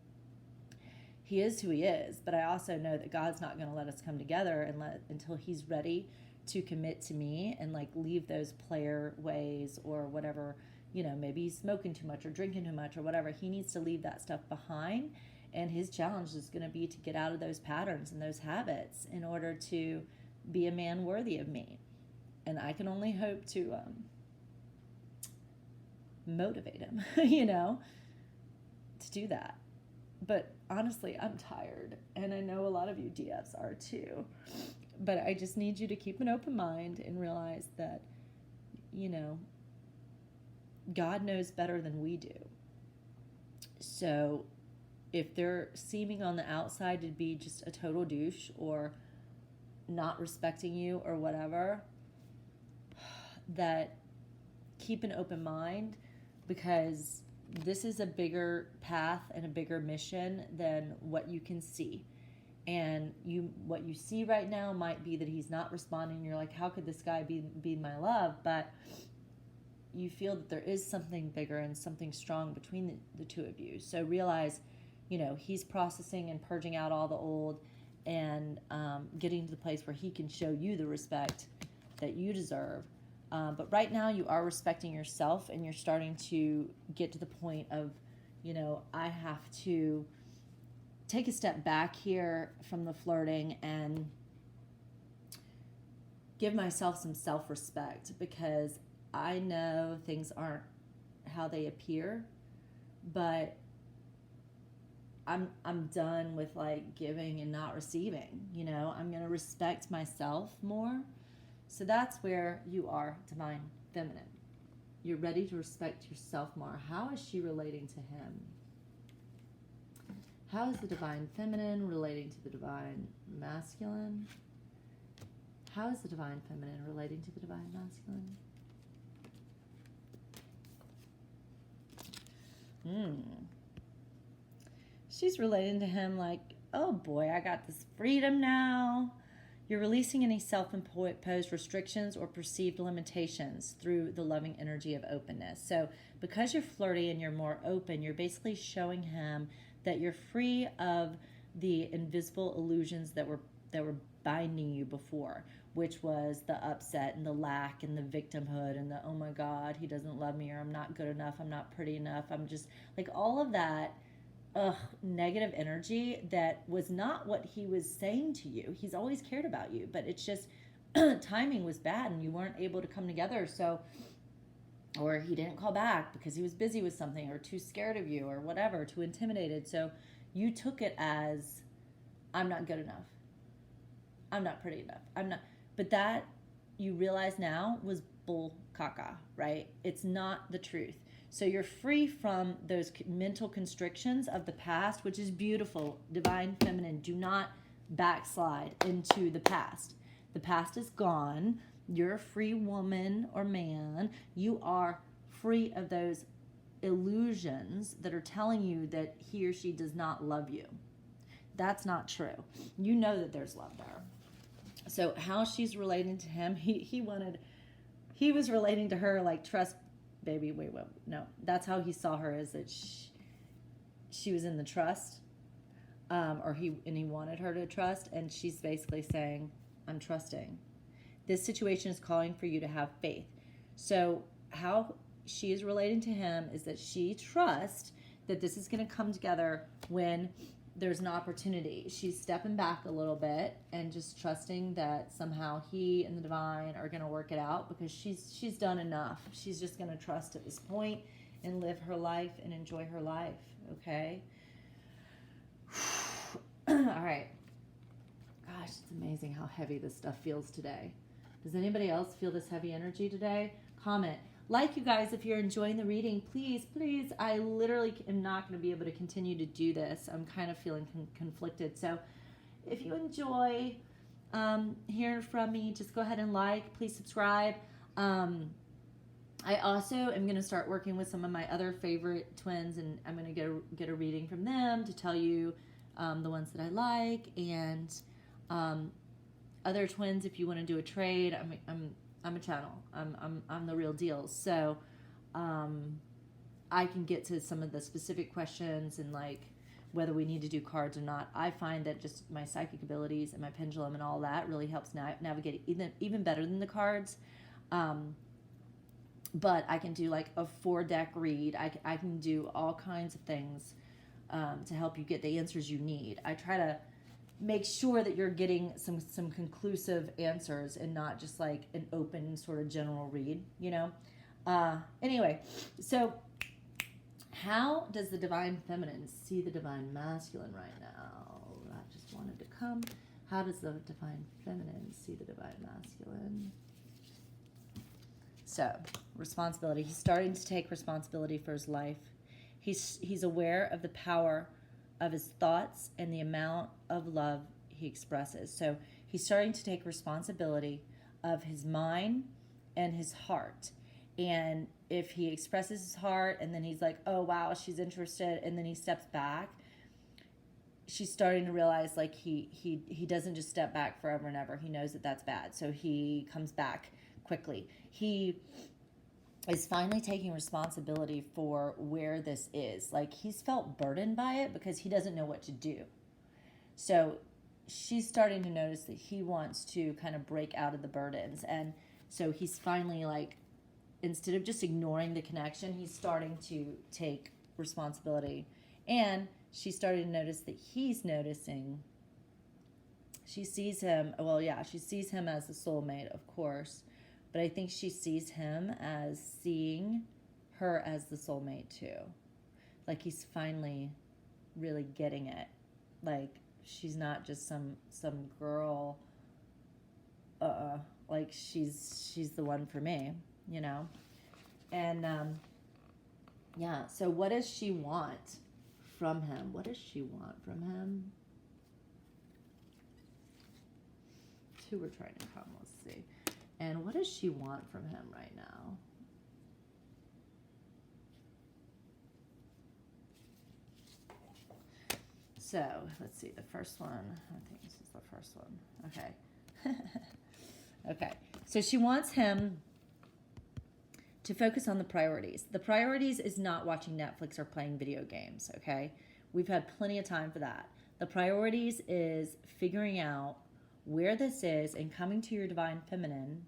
he is who he is. But I also know that God's not going to let us come together until he's ready to commit to me and, like, leave those player ways or whatever. You know, maybe he's smoking too much or drinking too much or whatever. He needs to leave that stuff behind, and his challenge is going to be to get out of those patterns and those habits in order to be a man worthy of me. And I can only hope to motivate him, you know, to do that. But honestly, I'm tired, and I know a lot of you DFs are too. But I just need you to keep an open mind and realize that, you know, God knows better than we do. So if they're seeming on the outside to be just a total douche or not respecting you or whatever, that keep an open mind, because this is a bigger path and a bigger mission than what you can see. And what you see right now might be that he's not responding. You're like, how could this guy be my love? But you feel that there is something bigger and something strong between the two of you. So realize, you know, he's processing and purging out all the old, and getting to the place where he can show you the respect that you deserve. But right now you are respecting yourself, and you're starting to get to the point of, you know, I have to take a step back here from the flirting and give myself some self-respect, because I know things aren't how they appear, but I'm done with, like, giving and not receiving. You know, I'm going to respect myself more. So that's where you are, Divine Feminine. You're ready to respect yourself more. How is she relating to him? How is the Divine Feminine relating to the Divine Masculine? How is the Divine Feminine relating to the Divine Masculine? She's relating to him like, oh boy, I got this freedom now. You're releasing any self-imposed restrictions or perceived limitations through the loving energy of openness. So because you're flirty and you're more open, you're basically showing him that you're free of the invisible illusions that were binding you before, which was the upset and the lack and the victimhood and the, oh my God, he doesn't love me, or I'm not good enough, I'm not pretty enough, I'm just, like, all of that negative energy that was not what he was saying to you. He's always cared about you, but it's just timing was bad and you weren't able to come together. So, or he didn't call back because he was busy with something or too scared of you or whatever, too intimidated. So you took it as, I'm not good enough. I'm not pretty enough. I'm not. But that, you realize now, was bull caca, right? It's not the truth. So you're free from those mental constrictions of the past, which is beautiful. Divine Feminine, do not backslide into the past. The past is gone. You're a free woman or man. You are free of those illusions that are telling you that he or she does not love you. That's not true. You know that there's love there. So how she's relating to him, he was relating to her like, trust, baby. Wait, no. That's how he saw her, is that she was in the trust, or he wanted her to trust, and she's basically saying, I'm trusting. This situation is calling for you to have faith. So how she is relating to him is that she trusts that this is going to come together when there's an opportunity. She's stepping back a little bit and just trusting that somehow he and the divine are going to work it out, because she's done enough. She's just going to trust at this point and live her life and enjoy her life, okay? All right. Gosh, it's amazing how heavy this stuff feels today. Does anybody else feel this heavy energy today? Comment. Like, you guys, if you're enjoying the reading, please, I literally am not going to be able to continue to do this. I'm kind of feeling conflicted. So if you enjoy hearing from me, just go ahead and like. Please subscribe. I also am going to start working with some of my other favorite twins, and I'm going to get a reading from them to tell you the ones that I like, and other twins, if you want to do a trade. I'm a channel. I'm the real deal. So I can get to some of the specific questions and like whether we need to do cards or not. I find that just my psychic abilities and my pendulum and all that really helps navigate even better than the cards. But I can do like a 4-deck read. I can do all kinds of things to help you get the answers you need. I try to make sure that you're getting some conclusive answers and not just like an open sort of general read, you know? Anyway, so how does the Divine Feminine see the Divine Masculine right now? I just wanted to come. How does the Divine Feminine see the Divine Masculine? So, responsibility. He's starting to take responsibility for his life. He's aware of the power of his thoughts and the amount of love he expresses. So he's starting to take responsibility of his mind and his heart. And if he expresses his heart and then he's like, oh wow, she's interested, and then he steps back, she's starting to realize like he doesn't just step back forever and ever. He knows that that's bad. So he comes back quickly. He is finally taking responsibility for where this is. Like, he's felt burdened by it because he doesn't know what to do. So she's starting to notice that he wants to kind of break out of the burdens. And so he's finally, like, instead of just ignoring the connection, he's starting to take responsibility. And she's starting to notice that he's noticing. She sees him, well, yeah, she sees him as the soulmate, of course. But I think she sees him as seeing her as the soulmate too. Like, he's finally really getting it. Like, she's not just some girl. Like, she's the one for me, you know. And yeah. So what does she want from him? What does she want from him? Two were trying to come. Let's see. And what does she want from him right now? So, let's see, the first one. I think this is the first one. Okay. Okay. So she wants him to focus on the priorities. The priorities is not watching Netflix or playing video games, okay? We've had plenty of time for that. The priorities is figuring out where this is and coming to your Divine Feminine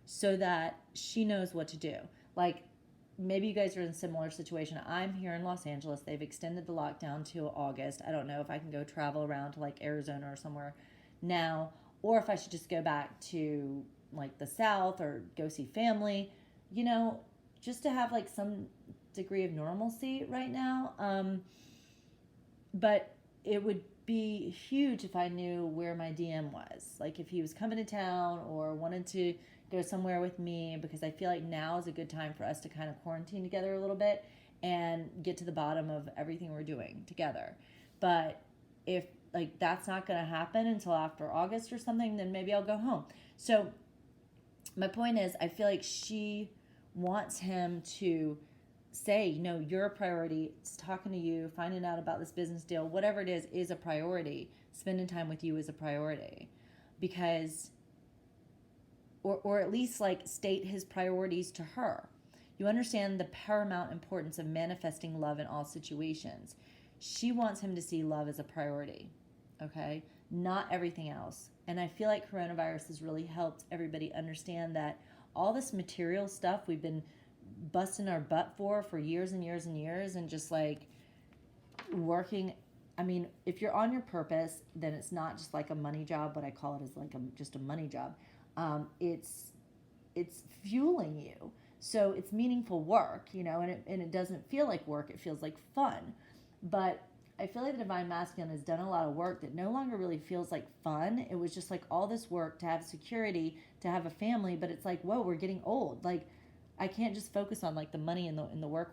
so that she knows what to do. Like, maybe you guys are in a similar situation. I'm here in Los Angeles. They've extended the lockdown to August. I don't know if I can go travel around to like Arizona or somewhere now. or if I should just go back to like the South or go see family, you know, just to have like some degree of normalcy right now. But it would be huge if I knew where my DM was. Like if he was coming to town or wanted to go somewhere with me, because I feel like now is a good time for us to kind of quarantine together a little bit and get to the bottom of everything we're doing together. But if like that's not going to happen until after August or something, then maybe I'll go home. So my point is, I feel like she wants him to say, you know, you're a priority. It's talking to you, finding out about this business deal, whatever it is a priority. Spending time with you is a priority. Because, or at least like state his priorities to her. You understand the paramount importance of manifesting love in all situations. She wants him to see love as a priority, okay? Not everything else. And I feel like coronavirus has really helped everybody understand that all this material stuff we've been busting our butt for years and years and years, and just like working. I mean, if you're on your purpose, then it's not just like a money job. What I call it is like just a money job. It's fueling you, so it's meaningful work, you know, and it doesn't feel like work. It feels like fun. But I feel like the Divine Masculine has done a lot of work that no longer really feels like fun. It was just like all this work to have security, to have a family, but it's like, whoa, we're getting old. Like, I can't just focus on like the money and the work.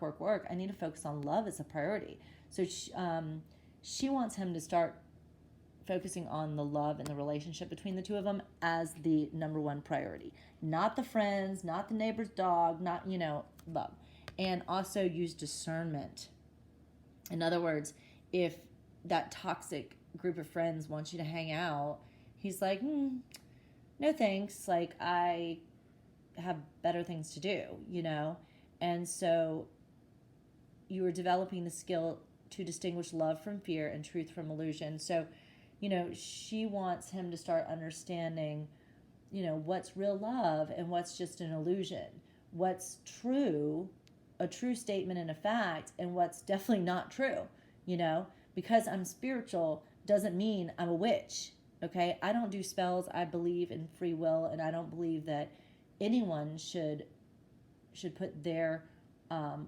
I need to focus on love as a priority. So she wants him to start focusing on the love and the relationship between the two of them as the number one priority. Not the friends, not the neighbor's dog, not, you know, love. And also use discernment. In other words, if that toxic group of friends wants you to hang out, he's like, no thanks. Like, I have better things to do, you know? And so you are developing the skill to distinguish love from fear and truth from illusion. So, you know, she wants him to start understanding, you know, what's real love and what's just an illusion. What's true, a true statement and a fact, and what's definitely not true, you know? Because I'm spiritual doesn't mean I'm a witch, okay? I don't do spells. I believe in free will, and I don't believe that anyone should put their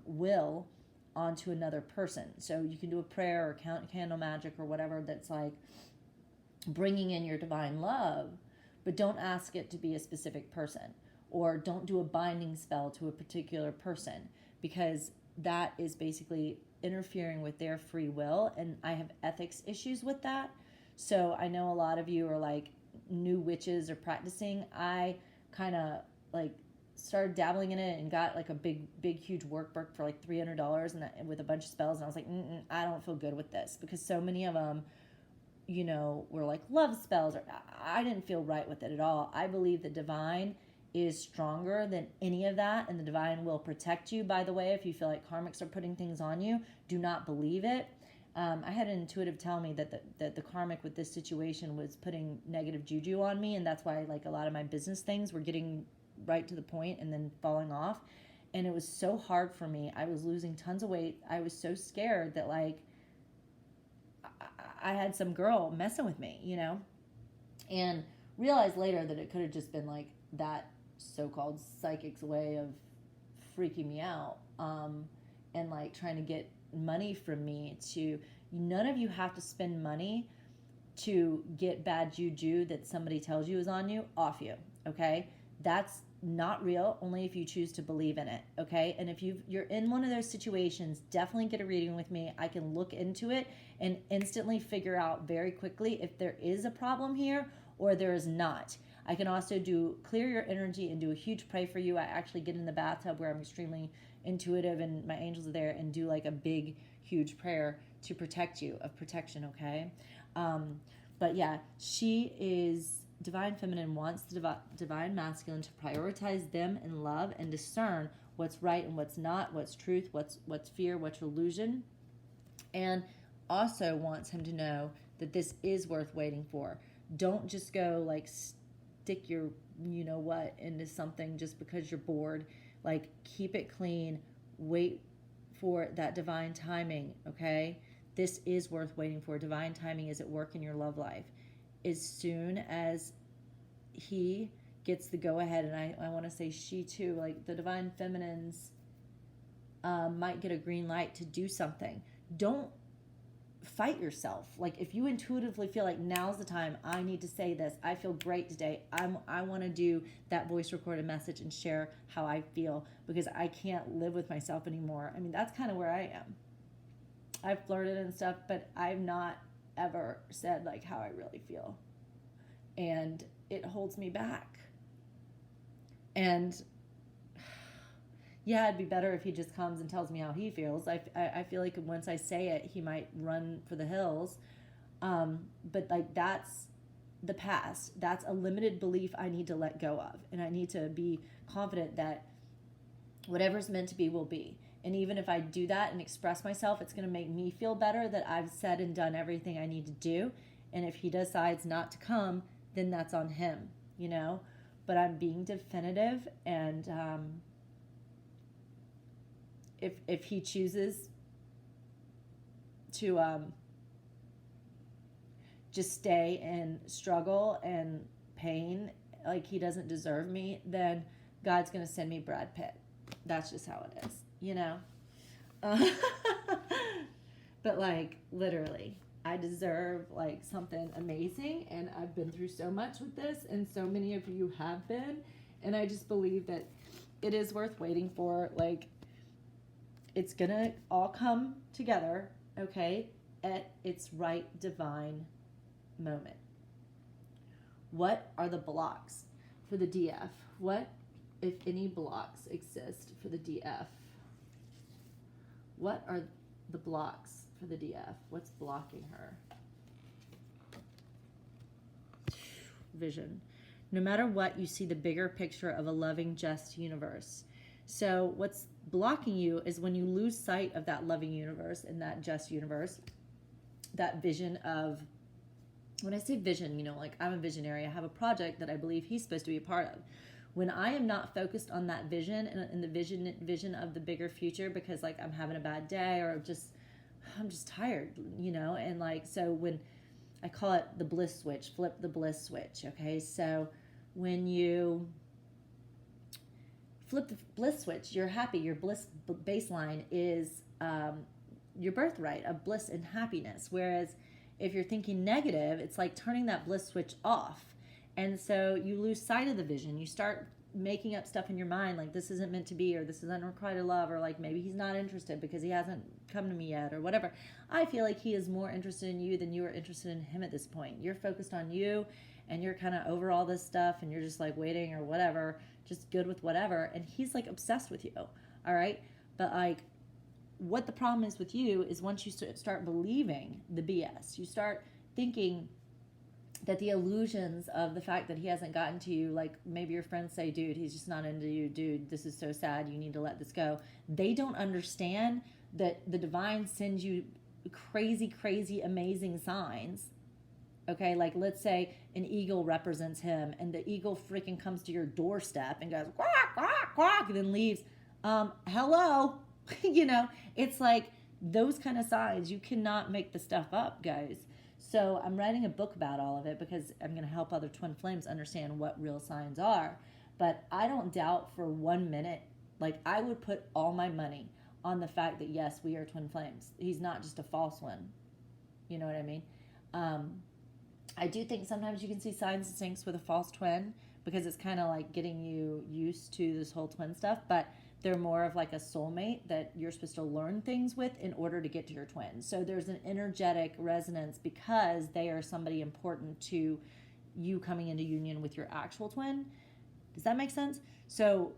will onto another person. So you can do a prayer or count candle magic or whatever that's like bringing in your divine love, but don't ask it to be a specific person, or don't do a binding spell to a particular person, because that is basically interfering with their free will, and I have ethics issues with that. So I know a lot of you are like new witches or practicing. I kind of like started dabbling in it and got like a big huge workbook for like $300 and with a bunch of spells, and I was like, I don't feel good with this, because so many of them, you know, were like love spells, or I didn't feel right with it at all. I believe the divine is stronger than any of that, and the divine will protect you. By the way, if you feel like karmics are putting things on you, do not believe it. I had an intuitive tell me that the karmic with this situation was putting negative juju on me, and that's why like a lot of my business things were getting right to the point and then falling off. And it was so hard for me. I was losing tons of weight. I was so scared that like I had some girl messing with me, you know, and realized later that it could have just been like that so-called psychic's way of freaking me out, and like trying to get money from me. To none of you have to spend money to get bad juju that somebody tells you is on you off you, okay? That's not real, only if you choose to believe in it, okay? And if you're in one of those situations, definitely get a reading with me. I can look into it and instantly figure out very quickly if there is a problem here or there is not. I can also clear your energy and do a huge pray for you. I actually get in the bathtub where I'm extremely intuitive and my angels are there, and do like a big, huge prayer to protect you, of protection, okay? But yeah, she is divine feminine, wants the divine masculine to prioritize them in love and discern what's right and what's not, what's truth, what's fear, what's illusion, and also wants him to know that this is worth waiting for. Don't just go like stick your you know what into something just because you're bored. Like, keep it clean, wait for that divine timing, okay? This is worth waiting for. Divine timing is at work in your love life. As soon as he gets the go ahead, and I want to say she too, like the divine feminines might get a green light to do something. Don't fight yourself. Like if you intuitively feel like now's the time, I need to say this, I feel great today, I want to do that voice recorded message and share how I feel because I can't live with myself anymore. I mean, that's kind of where I am. I've flirted and stuff, but I've not ever said like how I really feel, and it holds me back. And yeah, it'd be better if he just comes and tells me how he feels. I feel like once I say it, he might run for the hills. But like that's the past. That's a limited belief I need to let go of. And I need to be confident that whatever's meant to be will be. And even if I do that and express myself, it's going to make me feel better that I've said and done everything I need to do. And if he decides not to come, then that's on him, you know? But I'm being definitive, and if he chooses to just stay in struggle and pain like he doesn't deserve me, then God's going to send me Brad Pitt. That's just how it is, you know? But like literally, I deserve like something amazing, and I've been through so much with this, and so many of you have been, and I just believe that it is worth waiting for. Like it's gonna all come together, okay, at its right divine moment. What are the blocks for the DF? What, if any, blocks exist for the DF? What are the blocks for the DF? What's blocking her? Vision. No matter what, you see the bigger picture of a loving, just universe. So what's blocking you is when you lose sight of that loving universe and that just universe, that vision of, when I say vision, you know, like I'm a visionary. I have a project that I believe he's supposed to be a part of. When I am not focused on that vision and the vision of the bigger future, because like I'm having a bad day or I'm just tired, you know, and like, so when I call it the bliss switch, flip the bliss switch. Okay. So when you flip the bliss switch, you're happy. Your bliss baseline is your birthright of bliss and happiness. Whereas if you're thinking negative, it's like turning that bliss switch off. And so you lose sight of the vision. You start making up stuff in your mind like this isn't meant to be, or this is unrequited love, or like maybe he's not interested because he hasn't come to me yet, or whatever. I feel like he is more interested in you than you are interested in him at this point. You're focused on you, and you're kind of over all this stuff, and you're just like waiting or whatever, just good with whatever, and he's like obsessed with you, all right? But like what the problem is with you is once you start believing the BS, you start thinking that the illusions of the fact that he hasn't gotten to you, like maybe your friends say, dude, he's just not into you, dude, this is so sad, you need to let this go. They don't understand that the divine sends you crazy, amazing signs. Okay, like let's say an eagle represents him, and the eagle freaking comes to your doorstep and goes, quack, quack, quack, and then leaves. Hello, you know, it's like those kind of signs. You cannot make the stuff up, guys. So I'm writing a book about all of it because I'm going to help other twin flames understand what real signs are. But I don't doubt for 1 minute, like I would put all my money on the fact that yes, we are twin flames. He's not just a false one. You know what I mean? I do think sometimes you can see signs and syncs with a false twin because it's kind of like getting you used to this whole twin stuff, but they're more of like a soulmate that you're supposed to learn things with in order to get to your twin. So there's an energetic resonance because they are somebody important to you coming into union with your actual twin. Does that make sense? So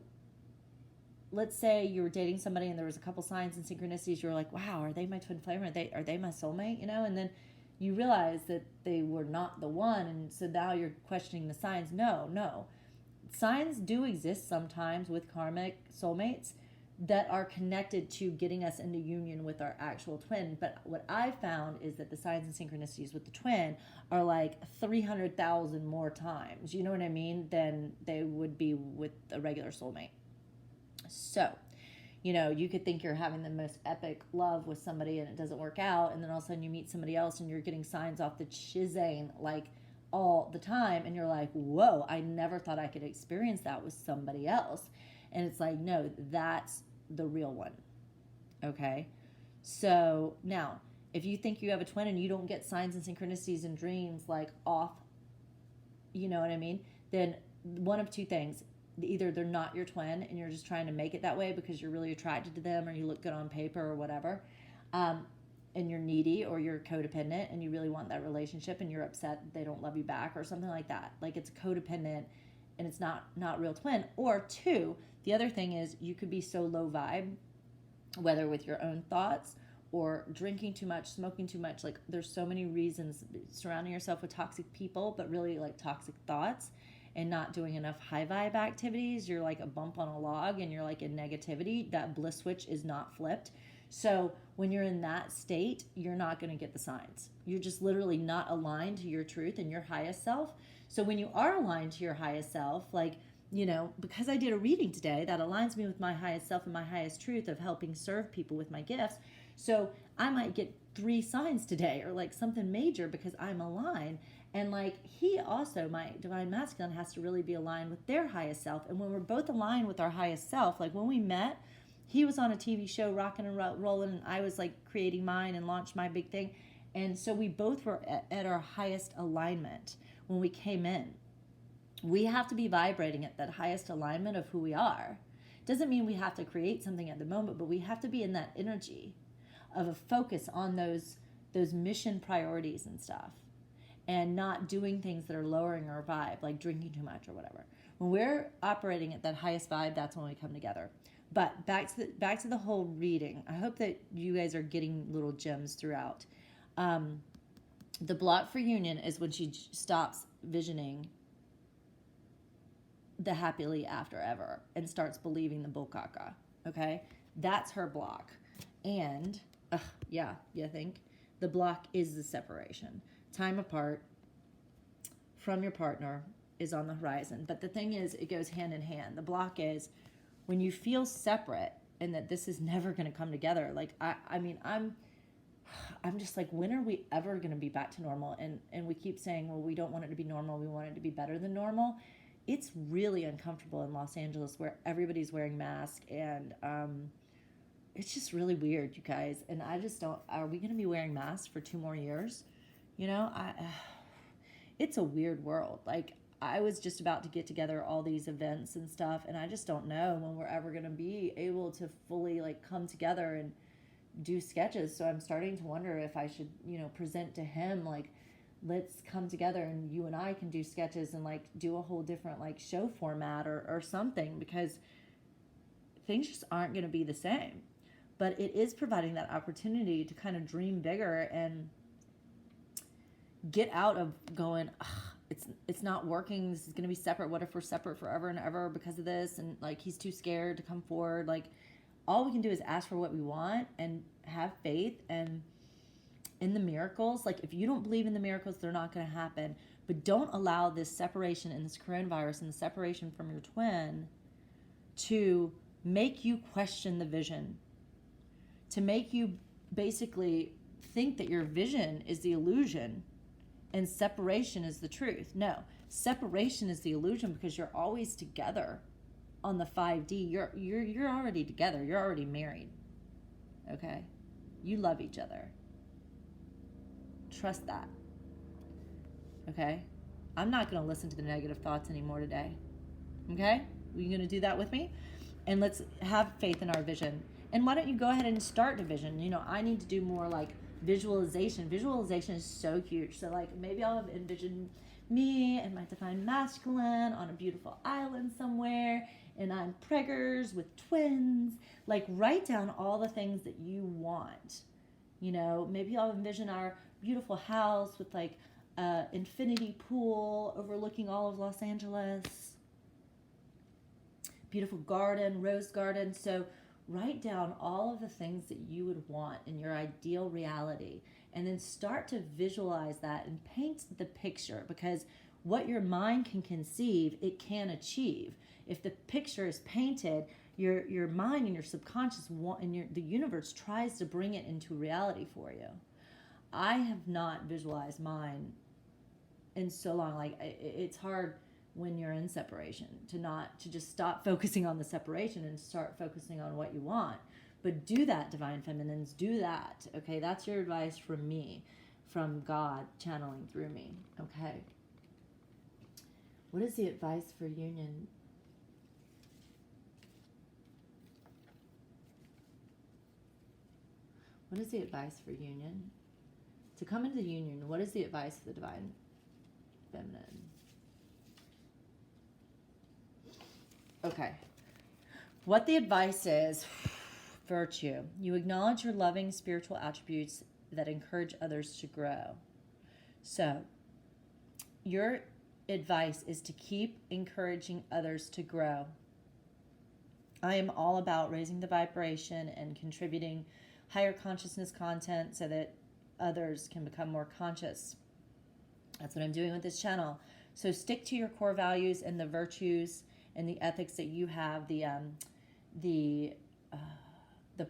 let's say you were dating somebody and there was a couple signs and synchronicities. You're like, wow, are they my twin flame? Are they my soulmate? You know, and then you realize that they were not the one. And so now you're questioning the signs. No. Signs do exist sometimes with karmic soulmates that are connected to getting us into union with our actual twin. But what I found is that the signs and synchronicities with the twin are like 300,000 more times, you know what I mean, than they would be with a regular soulmate. So, you know, you could think you're having the most epic love with somebody and it doesn't work out, and then all of a sudden you meet somebody else and you're getting signs off the chisane like all the time, and you're like, whoa, I never thought I could experience that with somebody else. And it's like, no, that's the real one. Okay? So now, if you think you have a twin and you don't get signs and synchronicities and dreams like off, you know what I mean? Then one of two things. Either they're not your twin and you're just trying to make it that way because you're really attracted to them or you look good on paper or whatever. And you're needy or you're codependent and you really want that relationship and you're upset that they don't love you back or something like that. Like it's codependent and it's not real twin. Or two, the other thing is you could be so low vibe, whether with your own thoughts or drinking too much, smoking too much. Like there's so many reasons, surrounding yourself with toxic people, but really like toxic thoughts, and not doing enough high vibe activities. You're like a bump on a log and you're like in negativity. That bliss switch is not flipped. So when you're in that state, you're not going to get the signs. You're just literally not aligned to your truth and your highest self. So when you are aligned to your highest self, like, you know, because I did a reading today that aligns me with my highest self and my highest truth of helping serve people with my gifts. So I might get 3 signs today or like something major because I'm aligned. And like he also, my divine masculine, has to really be aligned with their highest self. And when we're both aligned with our highest self, like when we met, he was on a TV show rocking and rolling, and I was like creating mine and launched my big thing. And so we both were at our highest alignment when we came in. We have to be vibrating at that highest alignment of who we are. Doesn't mean we have to create something at the moment, but we have to be in that energy of a focus on those mission priorities and stuff, and not doing things that are lowering our vibe, like drinking too much or whatever. When we're operating at that highest vibe, that's when we come together. But back to the whole reading. I hope that you guys are getting little gems throughout. The block for union is when she stops visioning the happily after ever and starts believing the bullcaca. Okay, that's her block. And yeah, you think the block is the separation. Time apart from your partner is on the horizon. But the thing is, it goes hand in hand. The block is when you feel separate and that this is never going to come together. Like, I mean, I'm just like, when are we ever going to be back to normal? And we keep saying, well, we don't want it to be normal. We want it to be better than normal. It's really uncomfortable in Los Angeles where everybody's wearing masks, and it's just really weird, you guys. And I just don't, are we going to be wearing masks for 2 more years? You know, it's a weird world. Like, I was just about to get together all these events and stuff, and I just don't know when we're ever going to be able to fully like come together and do sketches. So I'm starting to wonder if I should, you know, present to him like, let's come together and you and I can do sketches and like do a whole different like show format or something, because things just aren't going to be the same. But it is providing that opportunity to kind of dream bigger and get out of going, it's not working, this is going to be separate, what if we're separate forever and ever because of this, and like he's too scared to come forward. Like, all we can do is ask for what we want and have faith and in the miracles. Like, if you don't believe in the miracles, they're not going to happen. But don't allow this separation and this coronavirus and the separation from your twin to make you question the vision, to make you basically think that your vision is the illusion and separation is the truth. No, separation is the illusion, because you're always together on the 5D. You're already together. You're already married. Okay? You love each other. Trust that. Okay? I'm not going to listen to the negative thoughts anymore today. Okay? Are you going to do that with me? And let's have faith in our vision. And why don't you go ahead and start a vision? You know, I need to do more like visualization. Visualization is so huge. So like maybe I'll envision me and my divine masculine on a beautiful island somewhere, and I'm preggers with twins. Like, write down all the things that you want. You know, maybe I'll envision our beautiful house with like an infinity pool overlooking all of Los Angeles. Beautiful garden, rose garden. So write down all of the things that you would want in your ideal reality, and then start to visualize that and paint the picture, because what your mind can conceive, it can achieve. If the picture is painted, your mind and your subconscious and the universe tries to bring it into reality for you. I have not visualized mine in so long. Like it's hard when you're in separation to just stop focusing on the separation and start focusing on what you want. But do that, divine feminines, do that. Okay, that's your advice from me, from God channeling through me. Okay. What is the advice for union? What is the advice for union? To come into the union, what is the advice for the divine feminine? Okay. What the advice is, virtue. You acknowledge your loving spiritual attributes that encourage others to grow. So, your advice is to keep encouraging others to grow. I am all about raising the vibration and contributing higher consciousness content so that others can become more conscious. That's what I'm doing with this channel. So stick to your core values and the virtues and the ethics that you have, the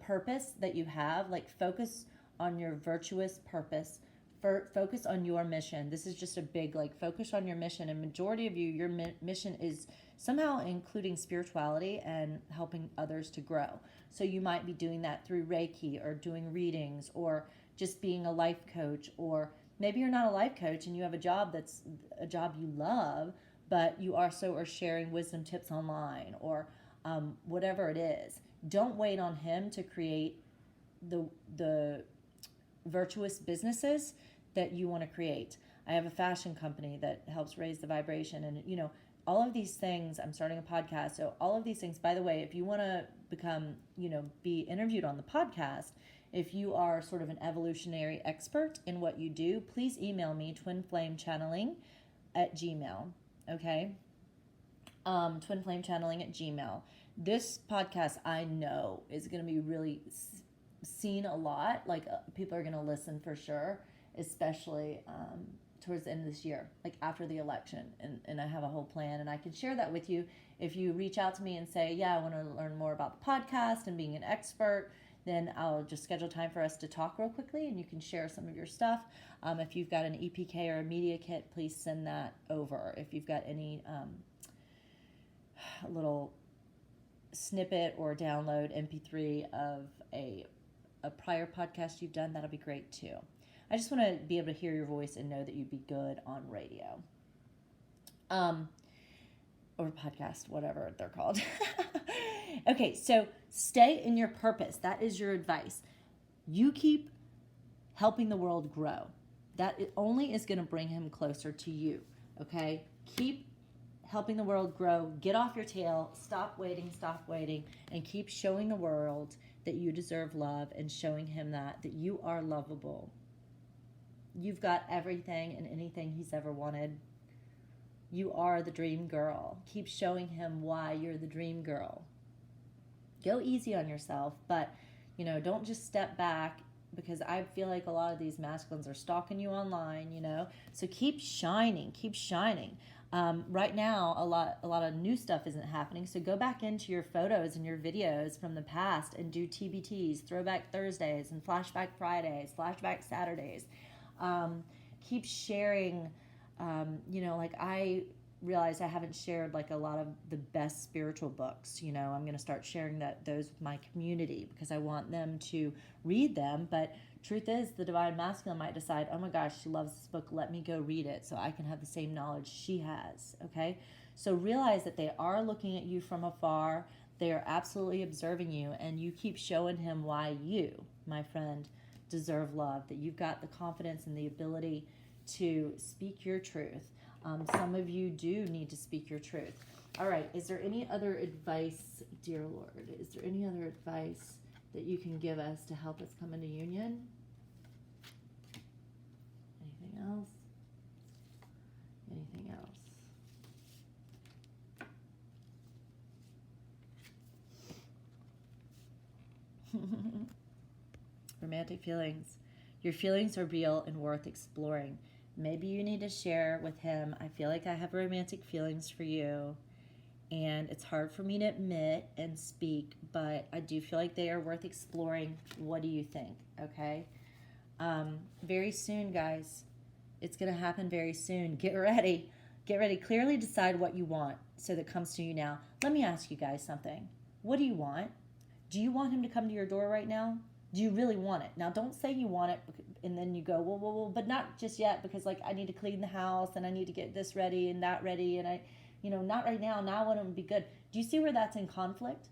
purpose that you have. Like, focus on your virtuous purpose. Focus on your mission. This is just a big, like, focus on your mission. And majority of you, your mission is somehow including spirituality and helping others to grow. So you might be doing that through Reiki or doing readings or just being a life coach, or maybe you're not a life coach and you have a job that's a job you love, but you also are sharing wisdom tips online, or whatever it is. Don't wait on him to create the virtuous businesses that you want to create. I have a fashion company that helps raise the vibration, and all of these things. I'm starting a podcast, so all of these things. By the way, if you want to become, be interviewed on the podcast, if you are sort of an evolutionary expert in what you do, please email me, twinflamechanneling@gmail. Okay, twinflamechanneling@gmail. This podcast, I know, is going to be really seen a lot. Like, people are going to listen for sure, especially towards the end of this year, like after the election. And I have a whole plan, and I can share that with you if you reach out to me and say, yeah, I want to learn more about the podcast and being an expert. Then I'll just schedule time for us to talk real quickly, and you can share some of your stuff. If you've got an EPK or a media kit, please send that over. If you've got any little snippet or download MP3 of a prior podcast you've done, that'll be great too. I just want to be able to hear your voice and know that you'd be good on radio. Or podcast, whatever they're called. Okay, so stay in your purpose. That is your advice. You keep helping the world grow. That only is going to bring him closer to you. Okay? Keep helping the world grow. Get off your tail. Stop waiting, and keep showing the world that you deserve love, and showing him that you are lovable. You've got everything and anything he's ever wanted. You are the dream girl. Keep showing him why you're the dream girl. Go easy on yourself, but, don't just step back, because I feel like a lot of these masculines are stalking you online, So keep shining. Right now, a lot of new stuff isn't happening, so go back into your photos and your videos from the past and do TBTs, Throwback Thursdays, and Flashback Fridays, Flashback Saturdays. Keep sharing. Like, I realized I haven't shared like a lot of the best spiritual books. I'm going to start sharing those with my community, because I want them to read them. But truth is, the divine masculine might decide, oh my gosh, she loves this book, let me go read it so I can have the same knowledge she has. Okay, so realize that they are looking at you from afar. They are absolutely observing you, and you keep showing him why you, my friend, deserve love, that you've got the confidence and the ability to speak your truth. Some of you do need to speak your truth. All right, is there any other advice, dear Lord? Is there any other advice that you can give us to help us come into union? Anything else? Anything else? Romantic feelings. Your feelings are real and worth exploring. Maybe you need to share with him, I feel like I have romantic feelings for you, and it's hard for me to admit and speak, but I do feel like they are worth exploring. What do you think? Okay? Very soon, guys, It's going to happen very soon. Get ready. Get ready. Clearly decide what you want so that comes to you now. Let me ask you guys something. What do you want? Do you want him to come to your door right now? Do you really want it? Now, don't say you want it and then you go, well, but not just yet, because like I need to clean the house and I need to get this ready and that ready, and I, not right now. Now I want him to be good. Do you see where that's in conflict?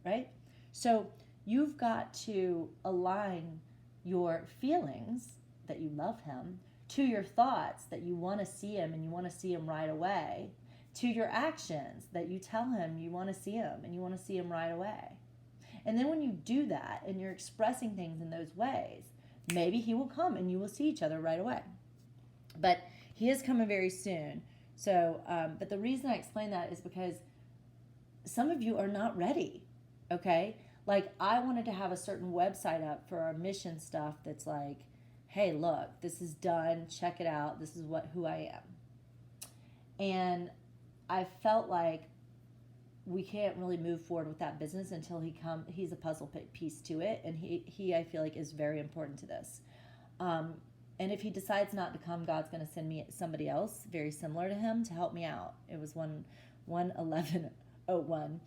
Right? So you've got to align your feelings that you love him to your thoughts that you want to see him and you want to see him right away, to your actions that you tell him you want to see him and you want to see him right away. And then when you do that and you're expressing things in those ways, maybe he will come and you will see each other right away. But he is coming very soon. So, but the reason I explain that is because some of you are not ready, okay? Like, I wanted to have a certain website up for our mission stuff that's like, hey, look, this is done. Check it out. This is who I am. And I felt like we can't really move forward with that business until he's a puzzle piece to it. And he I feel like, is very important to this. And if he decides not to come, God's going to send me somebody else very similar to him to help me out. It was 11101.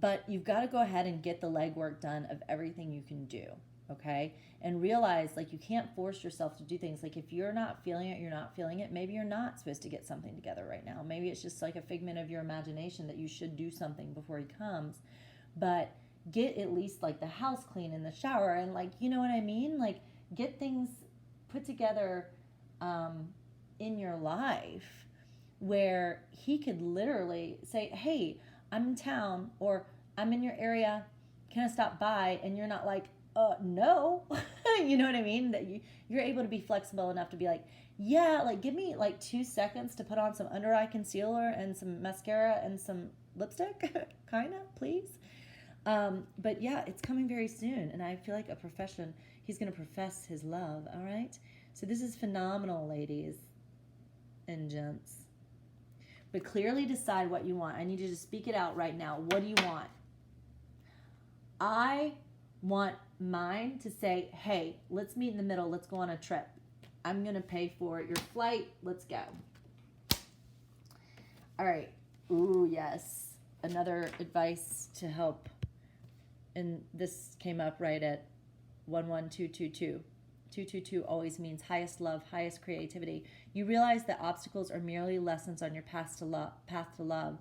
But you've got to go ahead and get the legwork done of everything you can do, okay? And realize, like, you can't force yourself to do things. Like, if you're not feeling it, you're not feeling it. Maybe you're not supposed to get something together right now. Maybe it's just like a figment of your imagination that you should do something before he comes. But get at least, like, the house clean and the shower and, like, you know what I mean? Like, get things put together in your life where he could literally say, hey, I'm in town, or I'm in your area, can I stop by? And you're not like, no. You know what I mean? That you're able to be flexible enough to be like, yeah, like, give me like 2 seconds to put on some under eye concealer and some mascara and some lipstick, kind of, please. But yeah, it's coming very soon, and I feel like he's going to profess his love, all right? So this is phenomenal, ladies and gents. But clearly decide what you want. I need you to speak it out right now. What do you want? I want mine to say, hey, let's meet in the middle. Let's go on a trip. I'm going to pay for your flight. Let's go. All right. Ooh, yes. Another advice to help. And this came up right at 11222. 222 always means highest love, highest creativity. You realize that obstacles are merely lessons on your path to love.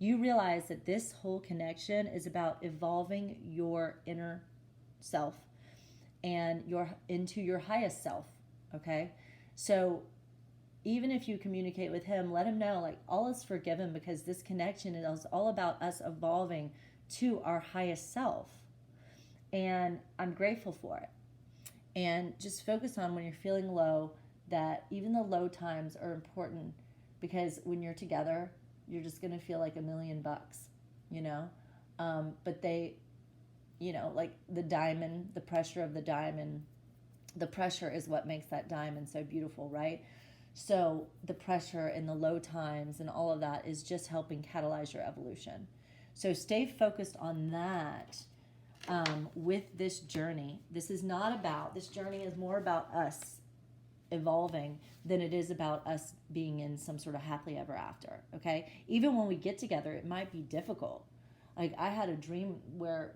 You realize that this whole connection is about evolving your inner self and into your highest self, okay? So even if you communicate with him, let him know, like, all is forgiven, because this connection is all about us evolving to our highest self. And I'm grateful for it. And just focus on, when you're feeling low, that even the low times are important, because when you're together, you're just going to feel like $1,000,000, you know? But they, like the diamond, the pressure of the diamond, the pressure is what makes that diamond so beautiful, right? So the pressure in the low times and all of that is just helping catalyze your evolution. So stay focused on that. With this journey. This journey is more about us evolving than it is about us being in some sort of happily ever after, okay? Even when we get together, it might be difficult. Like, I had a dream where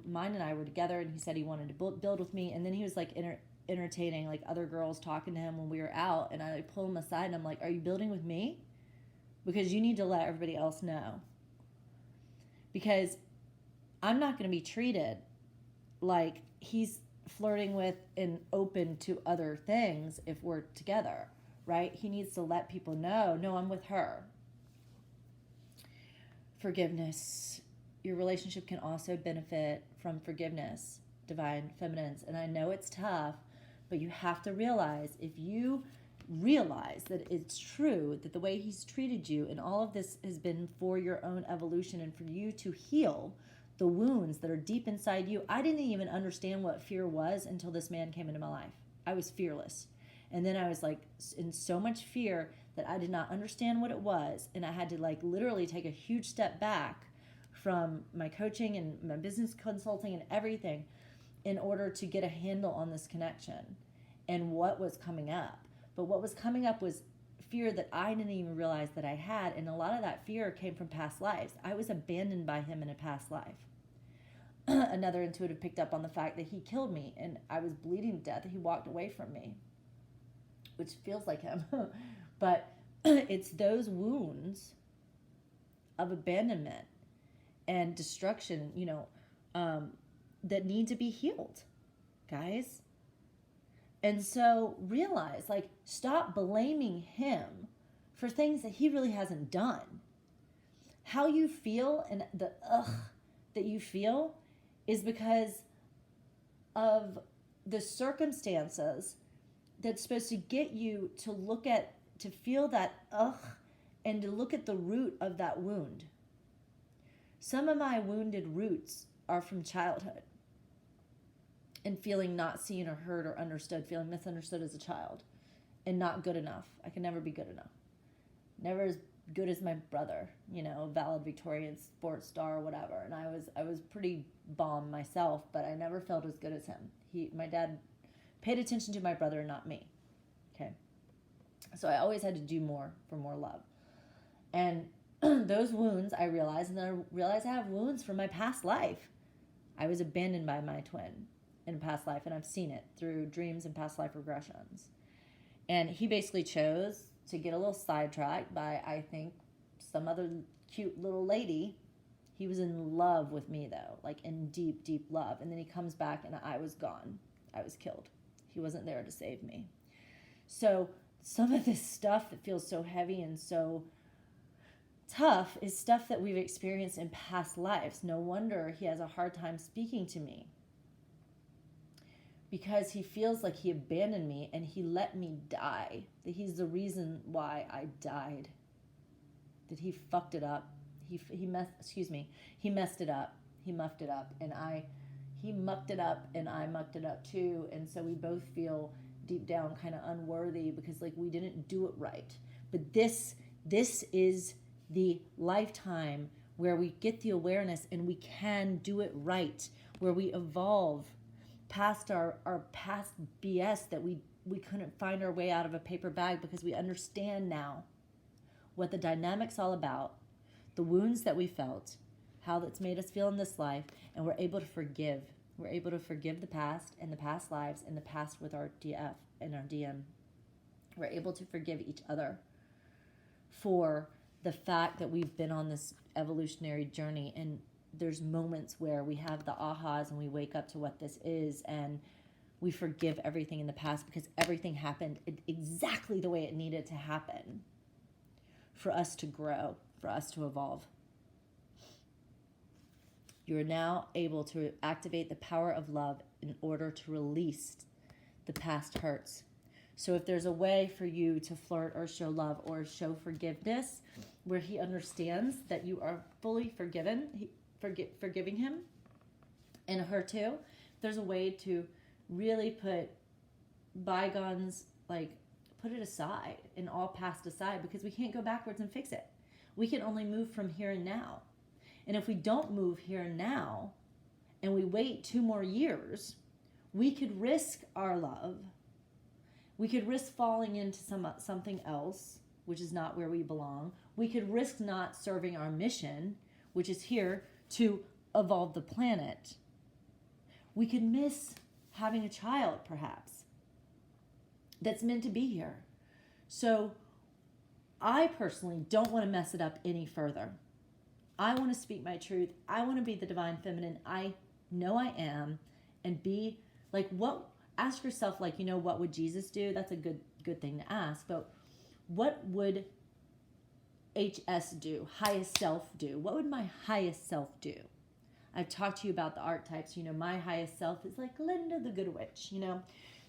mine and I were together, and he said he wanted to build with me, and then he was like entertaining like other girls talking to him when we were out, and I like pull him aside and I'm like, are you building with me? Because you need to let everybody else know. Because I'm not going to be treated like he's flirting with and open to other things if we're together, right? He needs to let people know, no, I'm with her. Forgiveness. Your relationship can also benefit from forgiveness, divine feminines. And I know it's tough, but you have to realize, if you realize that it's true, that the way he's treated you and all of this has been for your own evolution and for you to heal the wounds that are deep inside you. I didn't even understand what fear was until this man came into my life. I was fearless. And then I was like in so much fear that I did not understand what it was. And I had to like literally take a huge step back from my coaching and my business consulting and everything in order to get a handle on this connection. and what was coming up. But what was coming up was fear that I didn't even realize that I had. And a lot of that fear came from past lives. I was abandoned by him in a past life. Another intuitive picked up on the fact that he killed me and I was bleeding to death. He walked away from me, which feels like him. But it's those wounds of abandonment and destruction, that need to be healed, guys. And so realize, like, stop blaming him for things that he really hasn't done. How you feel and the that you feel is because of the circumstances that's supposed to get you to feel that and to look at the root of that wound. Some of my wounded roots are from childhood and feeling not seen or heard or understood, feeling misunderstood as a child and not good enough. I can never be good enough. Never as good as my brother, valedictorian, sports star, or whatever. And I was pretty bomb myself, but I never felt as good as him. My dad paid attention to my brother, not me. Okay. So I always had to do more for more love. And those wounds I realized, and then I realized I have wounds from my past life. I was abandoned by my twin in a past life, and I've seen it through dreams and past life regressions. And he basically chose to get a little sidetracked by, I think, some other cute little lady. He was in love with me, though, like in deep, deep love. And then he comes back, and I was gone. I was killed. He wasn't there to save me. So some of this stuff that feels so heavy and so tough is stuff that we've experienced in past lives. No wonder he has a hard time speaking to me, because he feels like he abandoned me and he let me die, that he's the reason why I died, that he fucked it up. He messed it up. He mucked it up, and he mucked it up, and I mucked it up too. And so we both feel deep down kind of unworthy because, like, we didn't do it right. But this is the lifetime where we get the awareness and we can do it right, where we evolve past our past BS that we couldn't find our way out of a paper bag, because we understand now what the dynamic's all about, the wounds that we felt, how that's made us feel in this life, and we're able to forgive. We're able to forgive the past and the past lives and the past with our DF and our DM. We're able to forgive each other for the fact that we've been on this evolutionary journey, and there's moments where we have the ahas and we wake up to what this is, and we forgive everything in the past because everything happened exactly the way it needed to happen for us to grow, for us to evolve. You are now able to activate the power of love in order to release the past hurts. So if there's a way for you to flirt or show love or show forgiveness where he understands that you are fully forgiving him and her too, there's a way to really put bygones, like put it aside and all past aside, because we can't go backwards and fix it. We can only move from here and now. And if we don't move here and now and we wait 2 more years, we could risk our love. We could risk falling into something else, which is not where we belong. We could risk not serving our mission, which is here to evolve the planet. We could miss having a child, perhaps, that's meant to be here. So I personally don't want to mess it up any further. I want to speak my truth. I want to be the divine feminine I know I am, and be like, ask yourself, like, what would Jesus do? That's a good thing to ask. But what would HS do? Highest self do? What would my highest self do? I've talked to you about the archetypes. My highest self is like Glinda the Good Witch,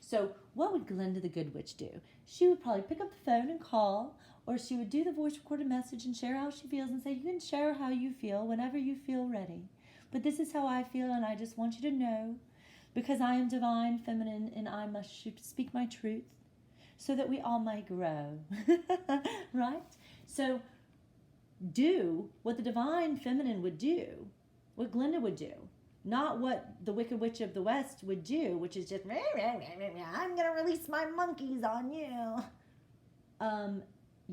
So what would Glinda the Good Witch do? She would probably pick up the phone and call, or she would do the voice recorded message and share how she feels and say, you can share how you feel whenever you feel ready. But this is how I feel, and I just want you to know, because I am divine feminine and I must speak my truth so that we all may grow. Right? So do what the divine feminine would do, what Glinda would do. not what the Wicked Witch of the West would do, which is just, I'm going to release my monkeys on you.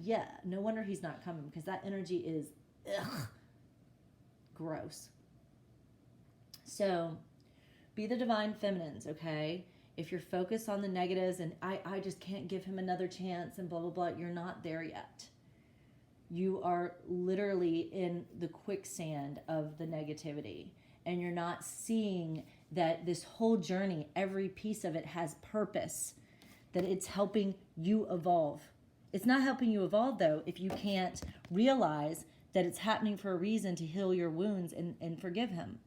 Yeah, no wonder he's not coming, because that energy is gross. So be the divine feminines, okay? If you're focused on the negatives and I just can't give him another chance and blah, blah, blah, you're not there yet. You are literally in the quicksand of the negativity, and you're not seeing that this whole journey, every piece of it has purpose, that it's helping you evolve. It's not helping you evolve, though, if you can't realize that it's happening for a reason, to heal your wounds and forgive him,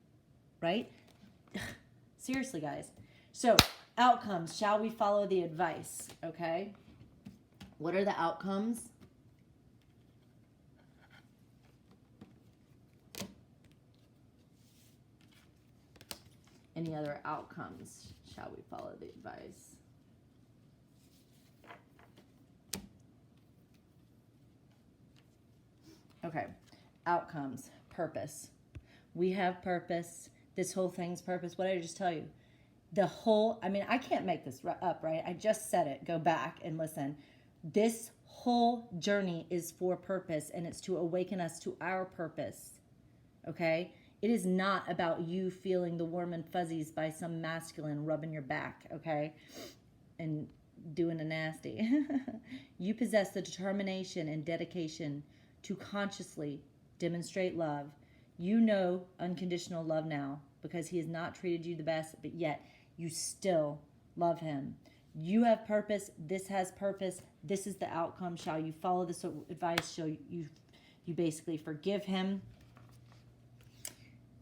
right? Seriously, guys. So, outcomes. Shall we follow the advice? Okay. What are the outcomes? Any other outcomes? Shall we follow the advice? Okay. Outcomes. Purpose. We have purpose. This whole thing's purpose. What did I just tell you? The whole, I mean, I can't make this up, right? I just said it. Go back and listen. This whole journey is for purpose, and it's to awaken us to our purpose. Okay? It is not about you feeling the warm and fuzzies by some masculine rubbing your back, okay? And doing a nasty. You possess the determination and dedication to consciously demonstrate love. You know unconditional love now, because he has not treated you the best, but yet you still love him. You have purpose. This has purpose. This is the outcome. Shall you follow this advice? Shall you basically forgive him?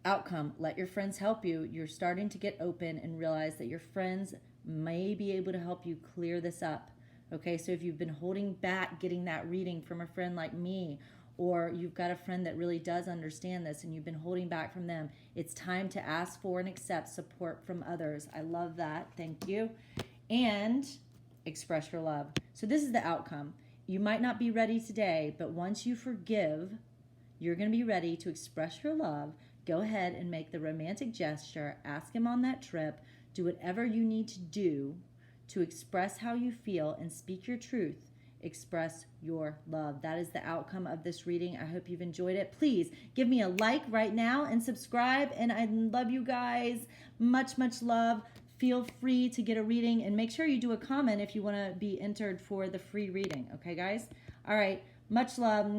Outcome. Let your friends help you. You're starting to get open and realize that your friends may be able to help you clear this up. Okay, so if you've been holding back getting that reading from a friend like me, or you've got a friend that really does understand this and you've been holding back from them, it's time to ask for and accept support from others. I love that. Thank you. And express your love. So this is the outcome. You might not be ready today, but once you forgive, you're going to be ready to express your love. Go ahead and make the romantic gesture. Ask him on that trip. Do whatever you need to do to express how you feel and speak your truth. Express your love. That is the outcome of this reading. I hope you've enjoyed it. Please give me a like right now and subscribe. And I love you guys. Much, much love. Feel free to get a reading, and make sure you do a comment if you want to be entered for the free reading. Okay, guys? All right. Much love.